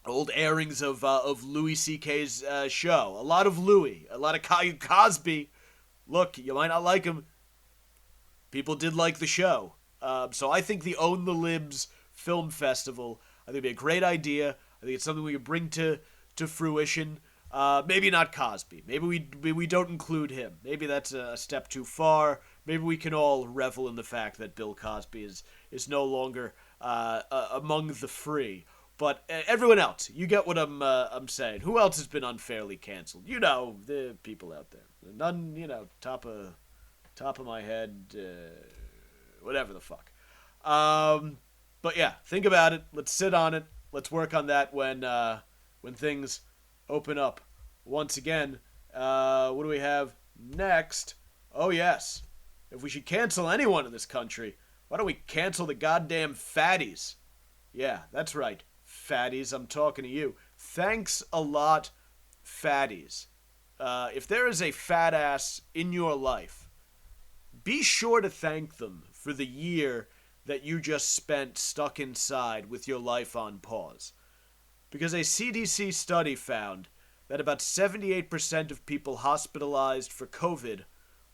Old airings of Louis C.K.'s show. A lot of Louis. A lot of Cosby. Look, you might not like him. People did like the show. So I think the Own the Libs Film Festival, I think it'd be a great idea. I think it's something we could bring to fruition. Maybe not Cosby. Maybe we don't include him. Maybe that's a step too far. Maybe we can all revel in the fact that Bill Cosby is no longer among the free. But everyone else, you get what I'm saying. Who else has been unfairly canceled? The people out there. None, top of my head, whatever the fuck. But yeah, think about it. Let's sit on it. Let's work on that when things open up once again. What do we have next? Oh yes, if we should cancel anyone in this country, why don't we cancel the goddamn fatties? Yeah, that's right. Fatties, I'm talking to you. Thanks a lot, fatties. If there is a fat ass in your life, be sure to thank them for the year that you just spent stuck inside with your life on pause. Because a CDC study found that about 78% of people hospitalized for COVID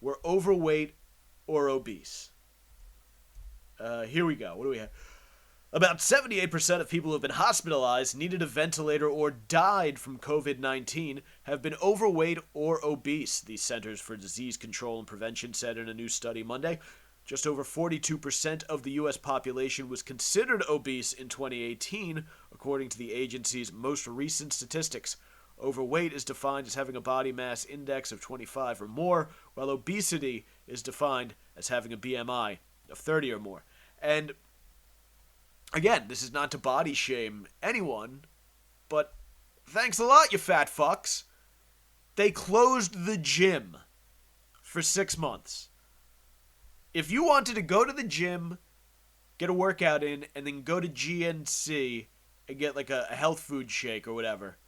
were overweight or obese. Here we go. What do we have? About 78% of people who have been hospitalized, needed a ventilator, or died from COVID-19 have been overweight or obese, the Centers for Disease Control and Prevention said in a new study Monday. Just over 42% of the U.S. population was considered obese in 2018, according to the agency's most recent statistics. Overweight is defined as having a body mass index of 25 or more, while obesity is defined as having a BMI of 30 or more. And again, this is not to body shame anyone, but thanks a lot, you fat fucks. They closed the gym for 6 months. If you wanted to go to the gym, get a workout in, and then go to GNC and get like a health food shake or whatever,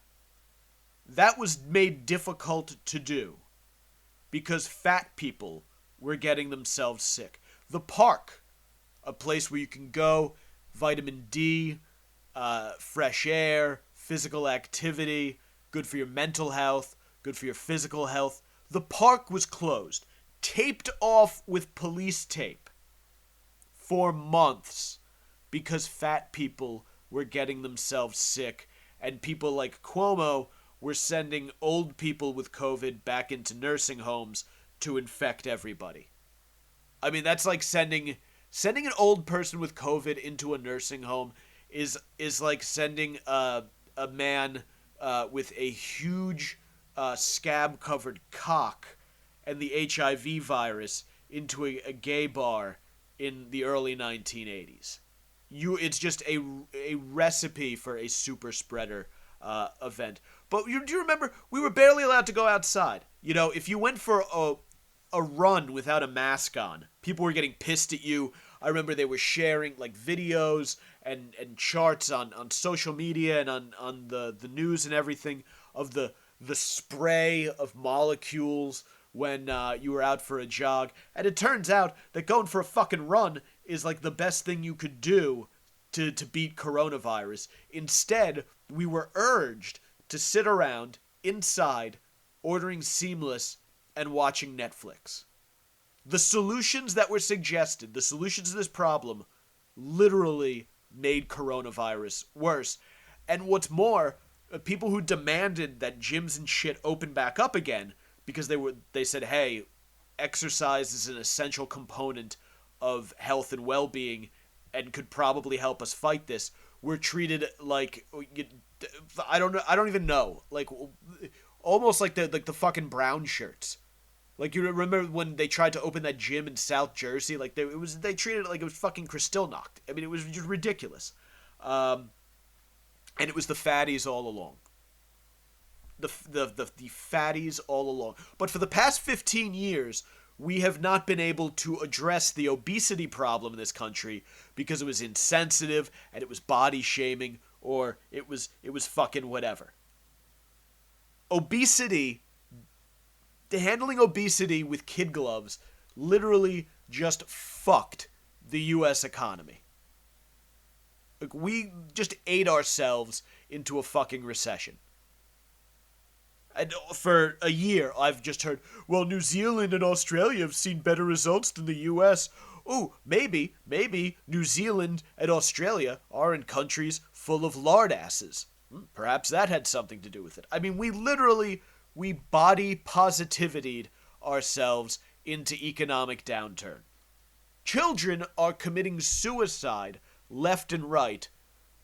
that was made difficult to do because fat people were getting themselves sick. The park, a place where you can go, vitamin D, fresh air, physical activity, good for your mental health, good for your physical health. The park was closed, taped off with police tape for months because fat people were getting themselves sick, and people like Cuomo were sending old people with COVID back into nursing homes to infect everybody. I mean, that's like sending an old person with COVID into a nursing home is like sending a man with a huge scab-covered cock and the HIV virus into a gay bar in the early 1980s. It's just a recipe for a super spreader event. But do you remember, we were barely allowed to go outside. You know, if you went for a run without a mask on, people were getting pissed at you. I remember they were sharing like videos and charts on social media and on the news and everything of the spray of molecules when you were out for a jog. And it turns out that going for a fucking run is like the best thing you could do to beat coronavirus. Instead, we were urged to sit around inside ordering Seamless and watching Netflix. The solutions that were suggested, the solutions to this problem, literally made coronavirus worse. And what's more, people who demanded that gyms and shit open back up again because they said, hey, exercise is an essential component of health and well-being and could probably help us fight this, were treated like, I don't even know, like almost like the fucking brown shirts. Like, you remember when they tried to open that gym in South Jersey? Like, they treated it like it was fucking Kristallnacht. I mean, it was just ridiculous. And it was the fatties all along. The fatties all along. But for the past 15 years, we have not been able to address the obesity problem in this country because it was insensitive and it was body shaming or it was fucking whatever. Handling obesity with kid gloves literally just fucked the U.S. economy. Like, we just ate ourselves into a fucking recession. And for a year, I've just heard, well, New Zealand and Australia have seen better results than the U.S. Ooh, maybe New Zealand and Australia are in countries full of lard asses. Perhaps that had something to do with it. I mean, we body positivitied ourselves into economic downturn. Children are committing suicide left and right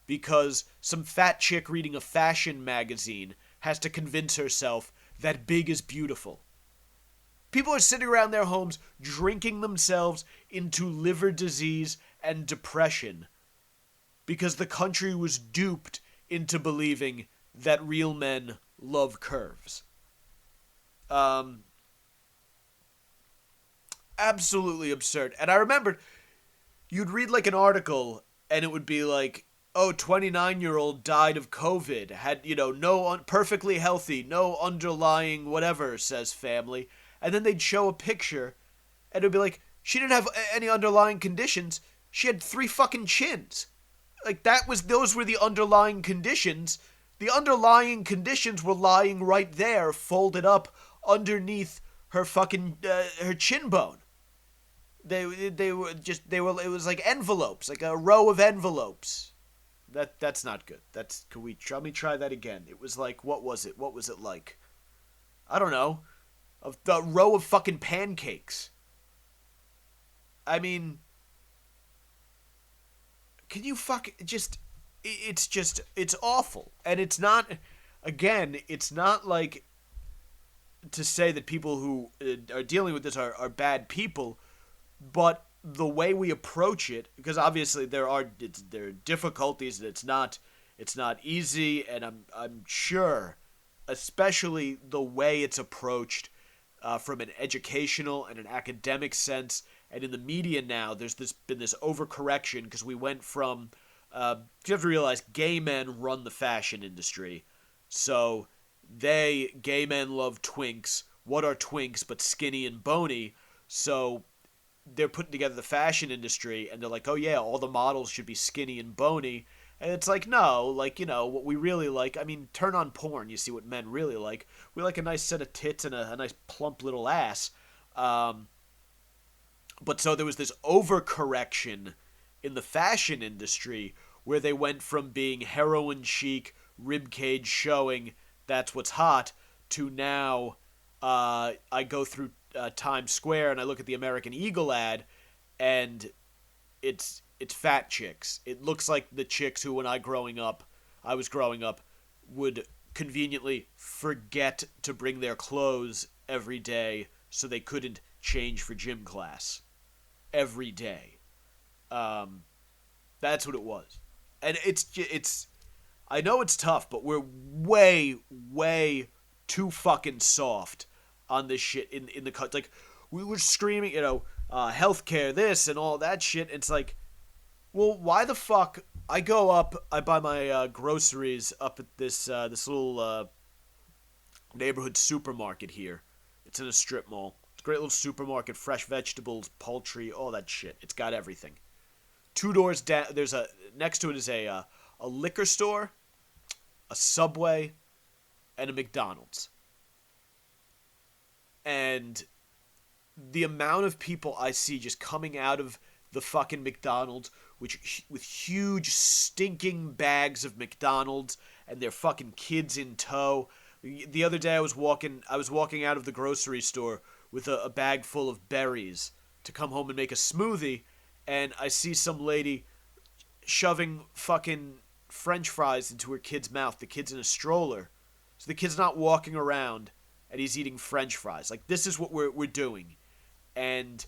because some fat chick reading a fashion magazine has to convince herself that big is beautiful. People are sitting around their homes drinking themselves into liver disease and depression because the country was duped into believing that real men love curves. Absolutely absurd. And I remembered, you'd read like an article and it would be like, oh, 29-year-old died of COVID, had, perfectly healthy, no underlying whatever, says family. And then they'd show a picture and it'd be like, she didn't have any underlying conditions. She had 3 fucking chins. Like, those were the underlying conditions. The underlying conditions were lying right there, folded up underneath her fucking, her chin bone. They were just they were. It was like envelopes, like a row of envelopes. That's not good. Can we let me try that again? It was like, what was it? What was it like? I don't know. Of the row of fucking pancakes. I mean, can you just? It's awful, and it's not. Again, it's not like to say that people who are dealing with this are bad people, but the way we approach it, because obviously there are difficulties, and it's not easy, and I'm sure, especially the way it's approached from an educational and an academic sense, and in the media now, there's been this overcorrection because we went from you have to realize gay men run the fashion industry, so gay men love twinks. What are twinks but skinny and bony? So they're putting together the fashion industry, and they're like, oh yeah, all the models should be skinny and bony. And it's like, no, like, what we really like, I mean, turn on porn, you see what men really like. We like a nice set of tits and a nice plump little ass. But so there was this overcorrection in the fashion industry where they went from being heroin chic, ribcage showing, that's what's hot, to now I go through Times Square and I look at the American Eagle ad, and it's fat chicks. It looks like the chicks who, when I was growing up, would conveniently forget to bring their clothes every day so they couldn't change for gym class every day. That's what it was, and it's. I know it's tough, but we're way, way too fucking soft on this shit in the cut. Like, we were screaming, healthcare, this and all that shit. It's like, well, why the fuck? I go up, I buy my groceries up at this little neighborhood supermarket here. It's in a strip mall. It's a great little supermarket, fresh vegetables, poultry, all that shit. It's got everything. 2 doors down, next to it is a liquor store, a Subway, and a McDonald's. And the amount of people I see just coming out of the fucking McDonald's with huge stinking bags of McDonald's and their fucking kids in tow. The other day I was walking out of the grocery store with a bag full of berries to come home and make a smoothie, and I see some lady shoving fucking French fries into her kid's mouth. The kid's in a stroller, so the kid's not walking around, and he's eating French fries. Like, this is what we're doing. And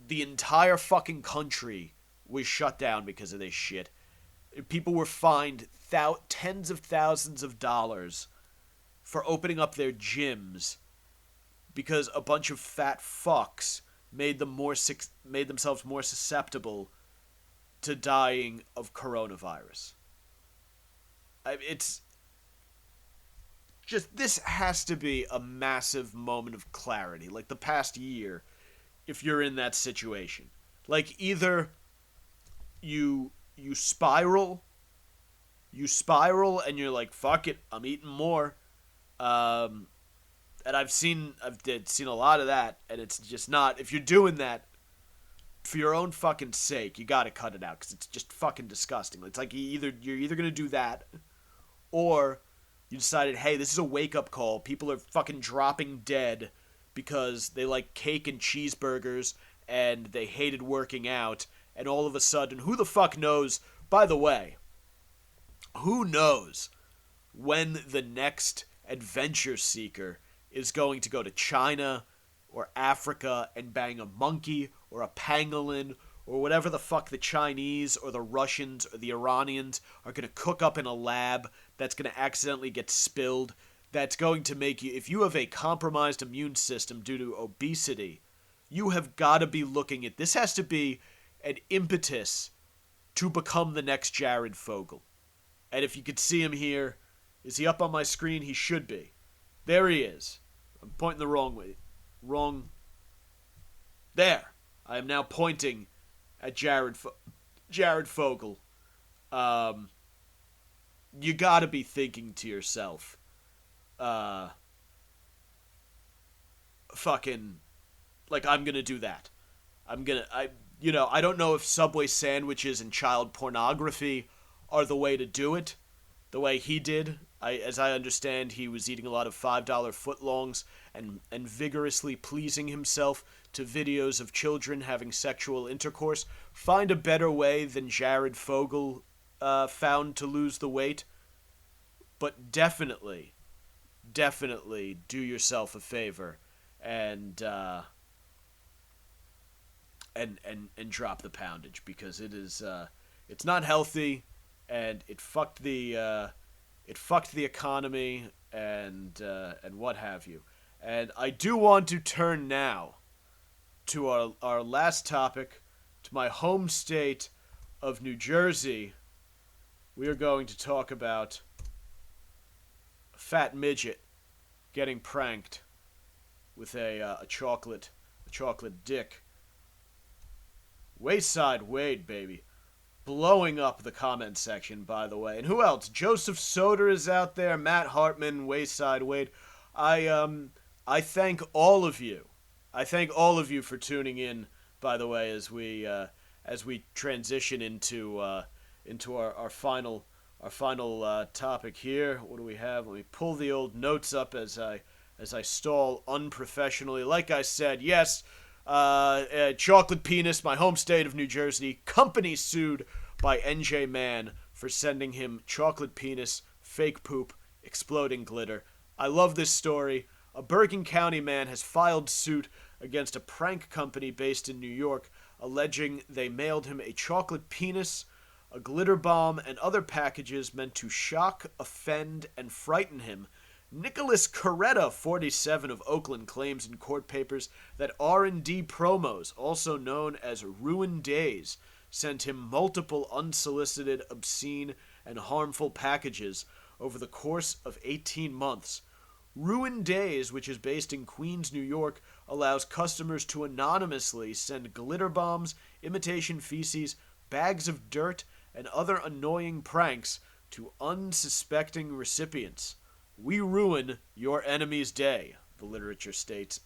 the entire fucking country was shut down because of this shit. People were fined tens of thousands of dollars for opening up their gyms because a bunch of fat fucks made themselves more susceptible to dying of coronavirus. It's just, this has to be a massive moment of clarity. Like, the past year, if you're in that situation, like, either you spiral and you're like, fuck it, I'm eating more. And I've seen a lot of that, and it's just not, if you're doing that for your own fucking sake, you gotta cut it out, because it's just fucking disgusting. It's like you're either gonna do that, or you decided, hey, this is a wake-up call. People are fucking dropping dead because they like cake and cheeseburgers, and they hated working out, and all of a sudden, who the fuck knows, by the way, who knows when the next adventure seeker is going to go to China or Africa and bang a monkey or a pangolin or whatever the fuck the Chinese or the Russians or the Iranians are going to cook up in a lab that's going to accidentally get spilled, that's going to make you, if you have a compromised immune system due to obesity, you have got to be looking at, this has to be an impetus to become the next Jared Fogle. And if you could see him here, is he up on my screen? He should be. There he is. I'm pointing the wrong way. There. I am now pointing at Jared Fogle. You gotta be thinking to yourself, fucking, Like, I'm gonna do that. I don't know if Subway sandwiches and child pornography are the way to do it, the way he did. As I understand, he was eating a lot of $5 footlongs and vigorously pleasing himself to videos of children having sexual intercourse. Find a better way than Jared Fogle found to lose the weight. But definitely do yourself a favor and drop the poundage, because it's not healthy, and it fucked the economy and what have you. And I do want to turn now to our last topic, to my home state of New Jersey. We are going to talk about a fat midget getting pranked with a chocolate dick. Wayside Wade, baby. Blowing up the comment section, by the way. And who else? Joseph Soder is out there. Matt Hartman, Wayside Wade. I thank all of you. I thank all of you for tuning in, by the way, as we transition into our final topic here. What do we have? Let me pull the old notes up as I stall unprofessionally. Like I said, yes, chocolate penis, my home state of New Jersey, company sued by NJ Man for sending him chocolate penis, fake poop, exploding glitter. I love this story. A Bergen County man has filed suit against a prank company based in New York, alleging they mailed him a chocolate penis, a glitter bomb, and other packages meant to shock, offend, and frighten him. Nicholas Coretta, 47, of Oakland, claims in court papers that R&D Promos, also known as Ruin Days, sent him multiple unsolicited, obscene, and harmful packages over the course of 18 months. Ruin Days, which is based in Queens, New York, allows customers to anonymously send glitter bombs, imitation feces, bags of dirt, and other annoying pranks to unsuspecting recipients. We ruin your enemy's day, the literature states.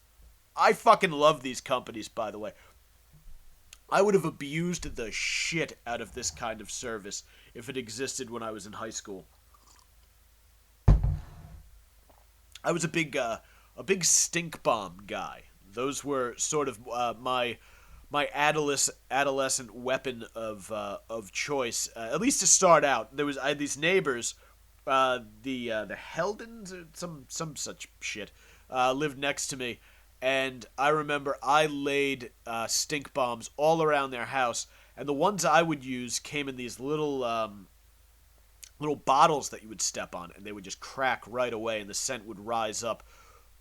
I fucking love these companies, by the way. I would have abused the shit out of this kind of service if it existed when I was in high school. I was a big stink bomb guy. Those were sort of my adolescent weapon of choice. At least to start out, I had these neighbors, the Heldens or some such shit, lived next to me, and I remember I laid stink bombs all around their house, and the ones I would use came in these little bottles that you would step on, and they would just crack right away, and the scent would rise up.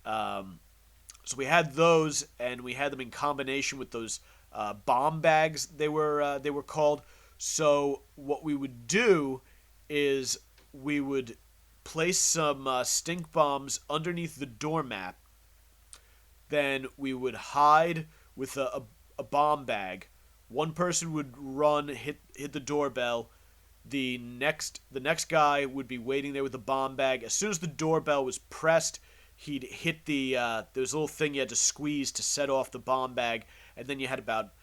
So we had those, and we had them in combination with those bomb bags. They were called. So what we would do is we would place some stink bombs underneath the doormat. Then we would hide with a bomb bag. One person would run, hit the doorbell. The next guy would be waiting there with the bomb bag. As soon as the doorbell was pressed, he'd hit there was a little thing you had to squeeze to set off the bomb bag, and then you had about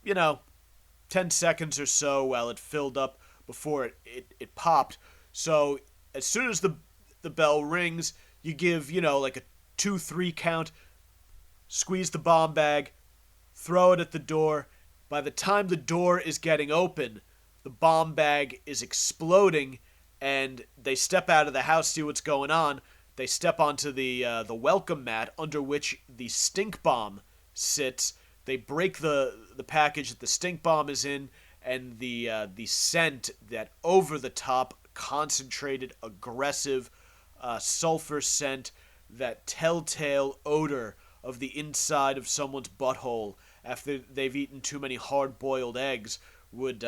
10 seconds or so while it filled up before it popped. So as soon as the bell rings, you give like a 2-3 count, squeeze the bomb bag, throw it at the door. By the time the door is getting open, the bomb bag is exploding, and they step out of the house, see what's going on. They step onto the welcome mat under which the stink bomb sits. They break the package that the stink bomb is in, and the scent, that over-the-top, concentrated, aggressive sulfur scent, that telltale odor of the inside of someone's butthole after they've eaten too many hard-boiled eggs would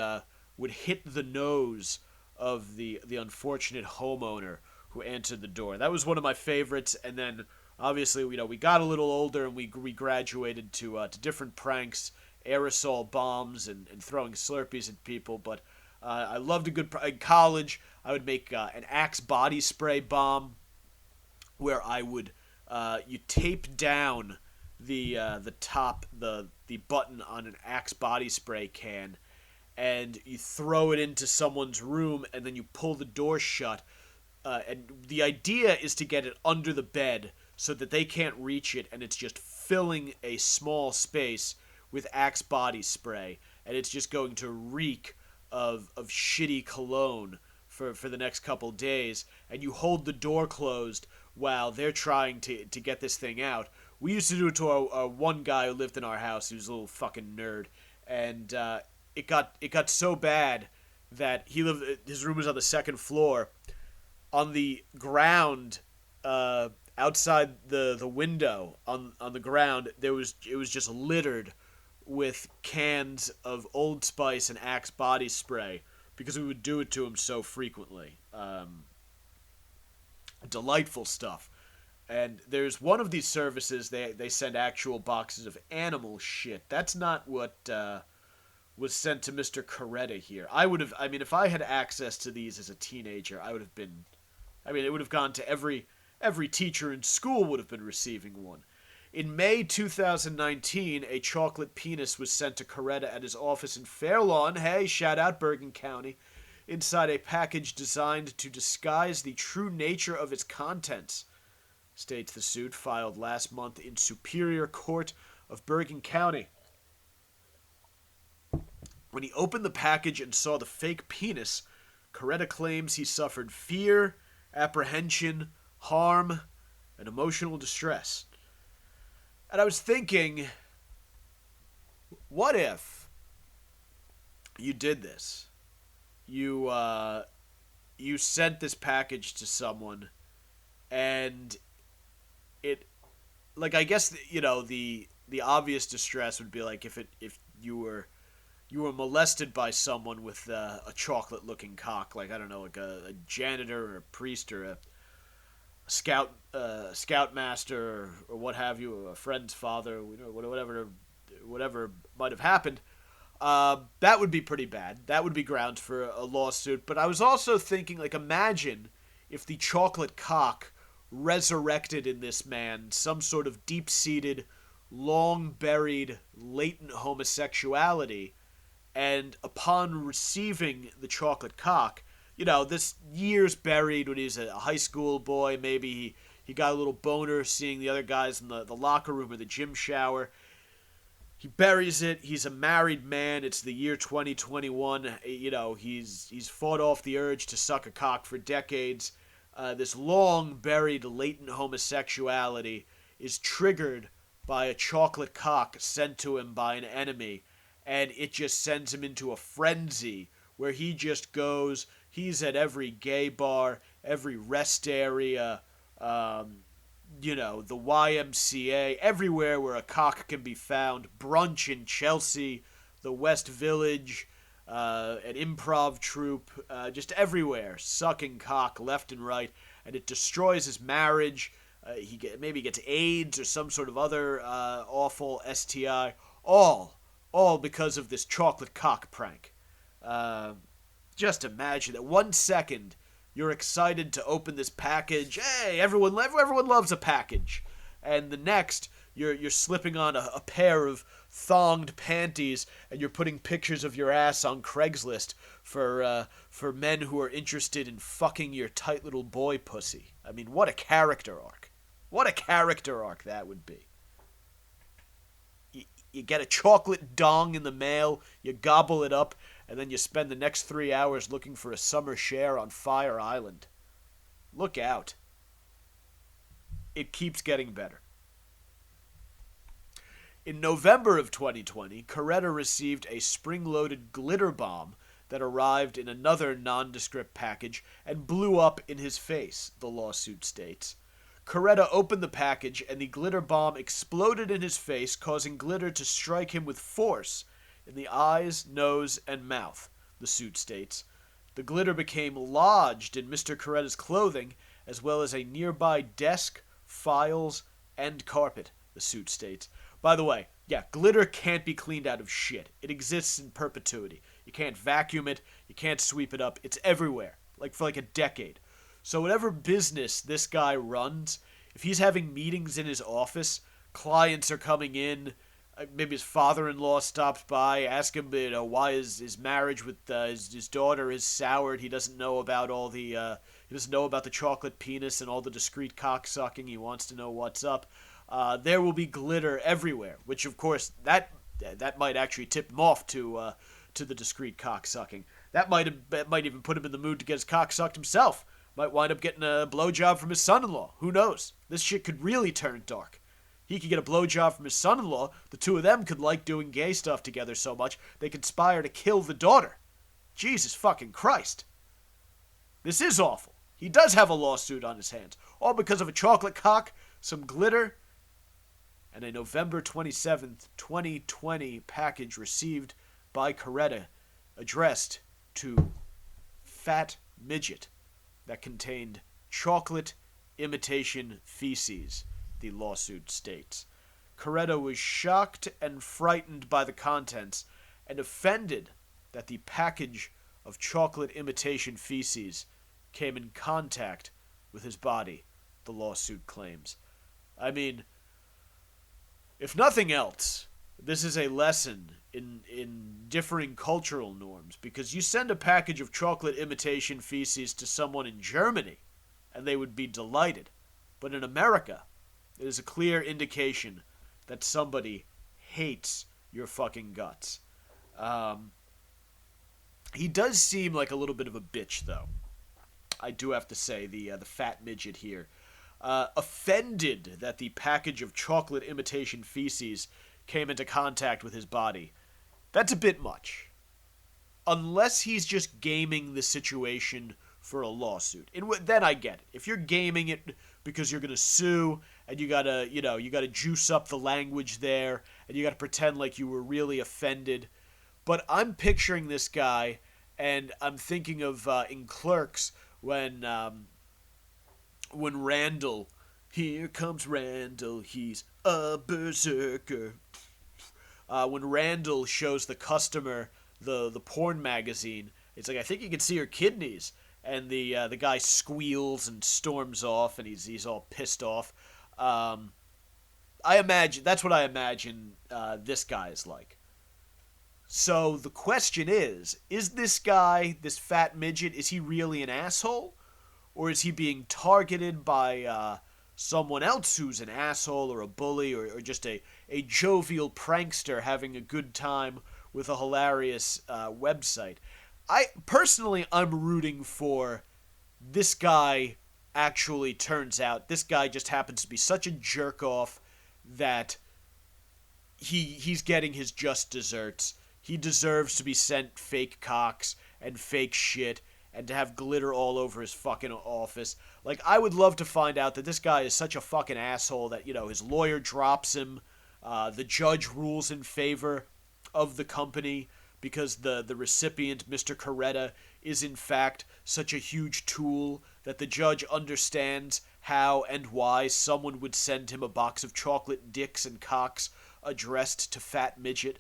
hit the nose of the unfortunate homeowner who answered the door. That was one of my favorites. And then obviously we got a little older, and we graduated to different pranks, aerosol bombs, and throwing Slurpees at people. But I loved a good in college. I would make an Axe body spray bomb, where I would you tape down the top, the button on an Axe body spray can, and you throw it into someone's room, and then you pull the door shut. And the idea is to get it under the bed so that they can't reach it, and it's just filling a small space with Axe body spray, and it's just going to reek of shitty cologne for the next couple days, and you hold the door closed while they're trying to get this thing out. We used to do it to our one guy who lived in our house. He was a little fucking nerd, and it got so bad that his room was on the second floor. On the ground, outside the window, on the ground, it was just littered with cans of Old Spice and Axe body spray because we would do it to him so frequently. Delightful stuff. And there's one of these services, they send actual boxes of animal shit. That's not what was sent to Mr. Coretta here. If I had access to these as a teenager, it would have gone to every teacher in school would have been receiving one. In May 2019, a chocolate penis was sent to Coretta at his office in Fair Lawn. Hey, shout out Bergen County. Inside a package designed to disguise the true nature of its contents, states the suit filed last month in Superior Court of Bergen County. When he opened the package and saw the fake penis, Coretta claims he suffered fear, apprehension, harm, and emotional distress. And I was thinking, what if you did this? You sent this package to someone, and it, like, I guess, the obvious distress would be like if you were molested by someone with a chocolate-looking cock, like, I don't know, like a janitor or a priest or a scoutmaster or what have you, a friend's father, whatever might have happened. That would be pretty bad. That would be grounds for a lawsuit. But I was also thinking, like, imagine if the chocolate cock resurrected in this man some sort of deep-seated, long-buried, latent homosexuality, and upon receiving the chocolate cock, this years buried when he was a high school boy, maybe he got a little boner seeing the other guys in the locker room or the gym shower. He buries it. He's a married man. It's the year 2021. He's fought off the urge to suck a cock for decades. This long-buried latent homosexuality is triggered by a chocolate cock sent to him by an enemy, and it just sends him into a frenzy where he just goes. He's at every gay bar, every rest area, the YMCA, everywhere where a cock can be found. Brunch in Chelsea, the West Village, an improv troupe, just everywhere, sucking cock left and right, and it destroys his marriage. Maybe gets AIDS or some sort of other awful STI, all because of this chocolate cock prank. Just imagine that 1 second you're excited to open this package. Hey, everyone loves a package. And the next, you're slipping on a pair of thonged panties, and you're putting pictures of your ass on Craigslist for men who are interested in fucking your tight little boy pussy. I mean, what a character arc. What a character arc that would be. You get a chocolate dong in the mail, you gobble it up, and then you spend the next 3 hours looking for a summer share on Fire Island. Look out. It keeps getting better. In November of 2020, Coretta received a spring-loaded glitter bomb that arrived in another nondescript package and blew up in his face, the lawsuit states. Coretta opened the package, and the glitter bomb exploded in his face, causing glitter to strike him with force in the eyes, nose, and mouth, the suit states. The glitter became lodged in Mr. Coretta's clothing, as well as a nearby desk, files, and carpet, the suit states. By the way, glitter can't be cleaned out of shit. It exists in perpetuity. You can't vacuum it. You can't sweep it up. It's everywhere, for a decade. So whatever business this guy runs, if he's having meetings in his office, clients are coming in. Maybe his father-in-law stops by, ask him, why his marriage with his daughter is soured. He doesn't know about he doesn't know about the chocolate penis and all the discreet cock sucking. He wants to know what's up. There will be glitter everywhere, which of course that might actually tip him off to the discreet cock sucking. That might even put him in the mood to get his cock sucked himself. Might wind up getting a blowjob from his son-in-law. Who knows? This shit could really turn dark. He could get a blowjob from his son-in-law. The two of them could like doing gay stuff together so much they conspire to kill the daughter. Jesus fucking Christ. This is awful. He does have a lawsuit on his hands. All because of a chocolate cock, some glitter, and a November 27th, 2020 package received by Coretta addressed to Fat Midget that contained chocolate imitation feces, the lawsuit states. Coretta was shocked and frightened by the contents and offended that the package of chocolate imitation feces came in contact with his body, the lawsuit claims. I mean, if nothing else, this is a lesson in differing cultural norms, because you send a package of chocolate imitation feces to someone in Germany, and they would be delighted. But in America, it is a clear indication that somebody hates your fucking guts. He does seem like a little bit of a bitch, though. I do have to say, the fat midget here. Offended that the package of chocolate imitation feces came into contact with his body. That's a bit much. Unless he's just gaming the situation for a lawsuit. Then I get it. If you're gaming it because you're going to sue and you got to juice up the language there and you got to pretend like you were really offended. But I'm picturing this guy and I'm thinking of in Clerks when Randall, here comes Randall, he's a berserker. When Randall shows the customer the porn magazine, it's like, I think you can see her kidneys. And the guy squeals and storms off, and he's all pissed off. That's what I imagine this guy is like. So the question is this guy, this fat midget, is he really an asshole? Or is he being targeted by someone else who's an asshole or a bully or just a jovial prankster having a good time with a hilarious website? I'm rooting for this guy. Actually turns out this guy just happens to be such a jerk off that he's getting his just desserts. He deserves to be sent fake cocks and fake shit and to have glitter all over his fucking office. Like, I would love to find out that this guy is such a fucking asshole that, his lawyer drops him, the judge rules in favor of the company because the recipient, Mr. Coretta, is in fact such a huge tool that the judge understands how and why someone would send him a box of chocolate dicks and cocks addressed to Fat Midget.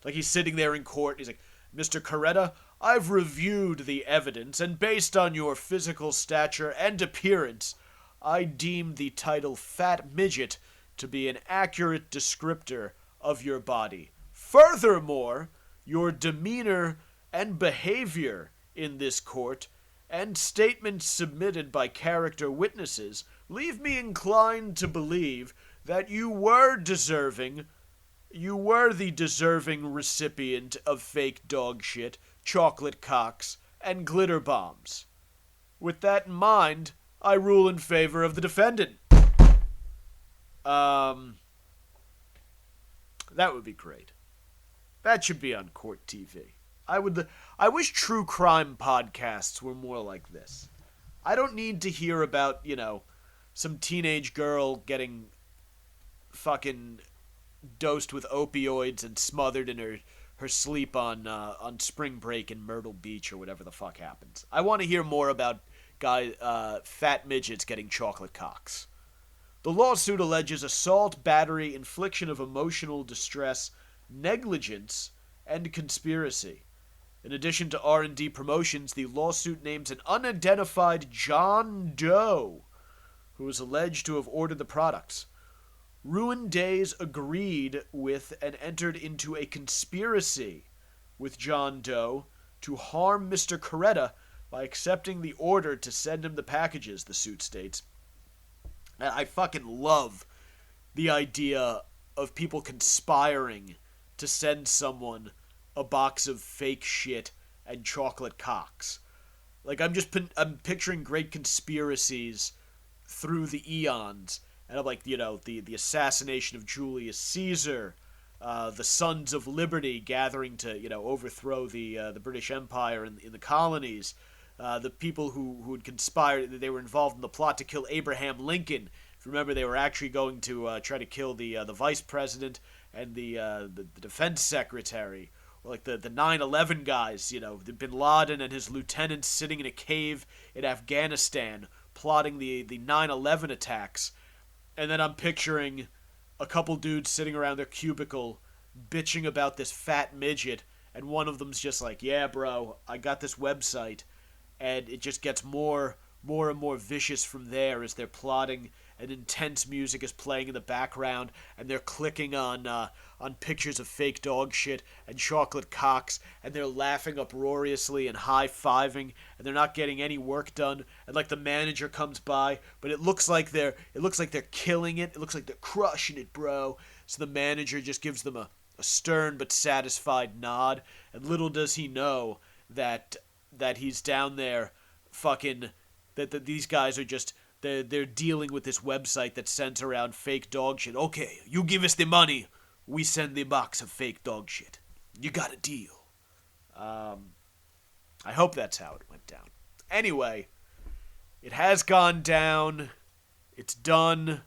Like, he's sitting there in court, he's like, Mr. Coretta, I've reviewed the evidence, and based on your physical stature and appearance, I deem the title Fat Midget to be an accurate descriptor of your body. Furthermore, your demeanor and behavior in this court and statements submitted by character witnesses leave me inclined to believe that you were the deserving recipient of fake dog shit, chocolate cocks, and glitter bombs. With that in mind, I rule in favor of the defendant. That would be great. That should be on court TV. I wish true crime podcasts were more like this. I don't need to hear about, some teenage girl getting fucking dosed with opioids and smothered in her sleep on spring break in Myrtle Beach or whatever the fuck happens. I want to hear more about fat midgets getting chocolate cocks. The lawsuit alleges assault, battery, infliction of emotional distress, negligence, and conspiracy. In addition to R&D promotions, the lawsuit names an unidentified John Doe, who is alleged to have ordered the products. Ruined Days agreed with and entered into a conspiracy with John Doe to harm Mr. Coretta by accepting the order to send him the packages, the suit states. And I fucking love the idea of people conspiring to send someone a box of fake shit and chocolate cocks. Like, I'm picturing great conspiracies through the eons, and I'm like, the assassination of Julius Caesar, the Sons of Liberty gathering to, overthrow the British Empire in the colonies, the people who had conspired, they were involved in the plot to kill Abraham Lincoln. If you remember, they were actually going to try to kill the vice president and the defense secretary. Or like the 9/11 guys, Bin Laden and his lieutenants sitting in a cave in Afghanistan plotting the 9/11 attacks. And then I'm picturing a couple dudes sitting around their cubicle bitching about this fat midget, and one of them's just like, yeah, bro, I got this website. And it just gets more and more vicious from there as they're plotting, and intense music is playing in the background, and they're clicking on pictures of fake dog shit and chocolate cocks, and they're laughing uproariously and high-fiving, and they're not getting any work done, and like the manager comes by, but it looks like they're killing it. It looks like they're crushing it, bro. So the manager just gives them a stern but satisfied nod, and little does he know that he's down there fucking that these guys are just they're dealing with this website that sends around fake dog shit. Okay, you give us the money, we send the box of fake dog shit. You got a deal. I hope that's how it went down. Anyway, it has gone down. It's done.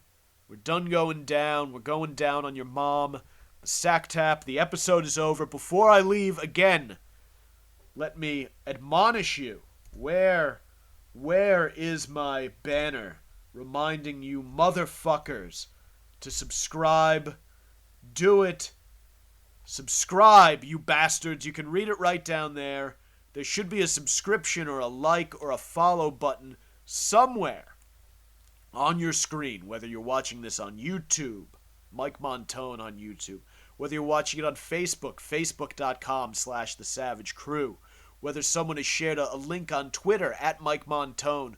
We're done going down. We're going down on your mom. The Sacktap. The episode is over. Before I leave, again, let me admonish you. Where is my banner reminding you motherfuckers to subscribe? Do it. Subscribe, you bastards. You can read it right down there. There should be a subscription or a like or a follow button somewhere on your screen, whether you're watching this on YouTube, Mike Montone on YouTube, whether you're watching it on Facebook, facebook.com/The Savage Crew, whether someone has shared a link on Twitter at Mike Montone,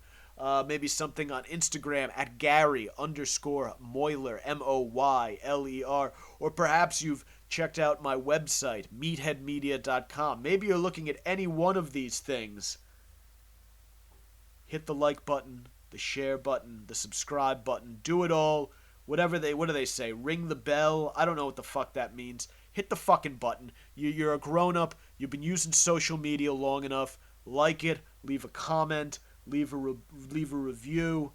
maybe something on Instagram at Gary_Moyler, Moyler, or perhaps you've checked out my website, meatheadmedia.com. Maybe you're looking at any one of these things. Hit the like button, the share button, the subscribe button, do it all. What do they say? Ring the bell? I don't know what the fuck that means. Hit the fucking button. You're a grown-up. You've been using social media long enough. Like it. Leave a comment. Leave a review.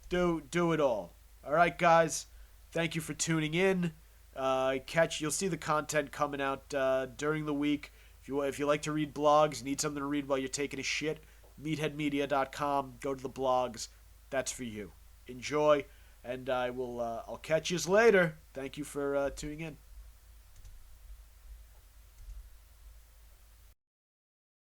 Do it all. All right, guys. Thank you for tuning in. You'll see the content coming out during the week. If you like to read blogs, need something to read while you're taking a shit, meatheadmedia.com. Go to the blogs. That's for you. Enjoy, and I'll catch you later. Thank you for tuning in.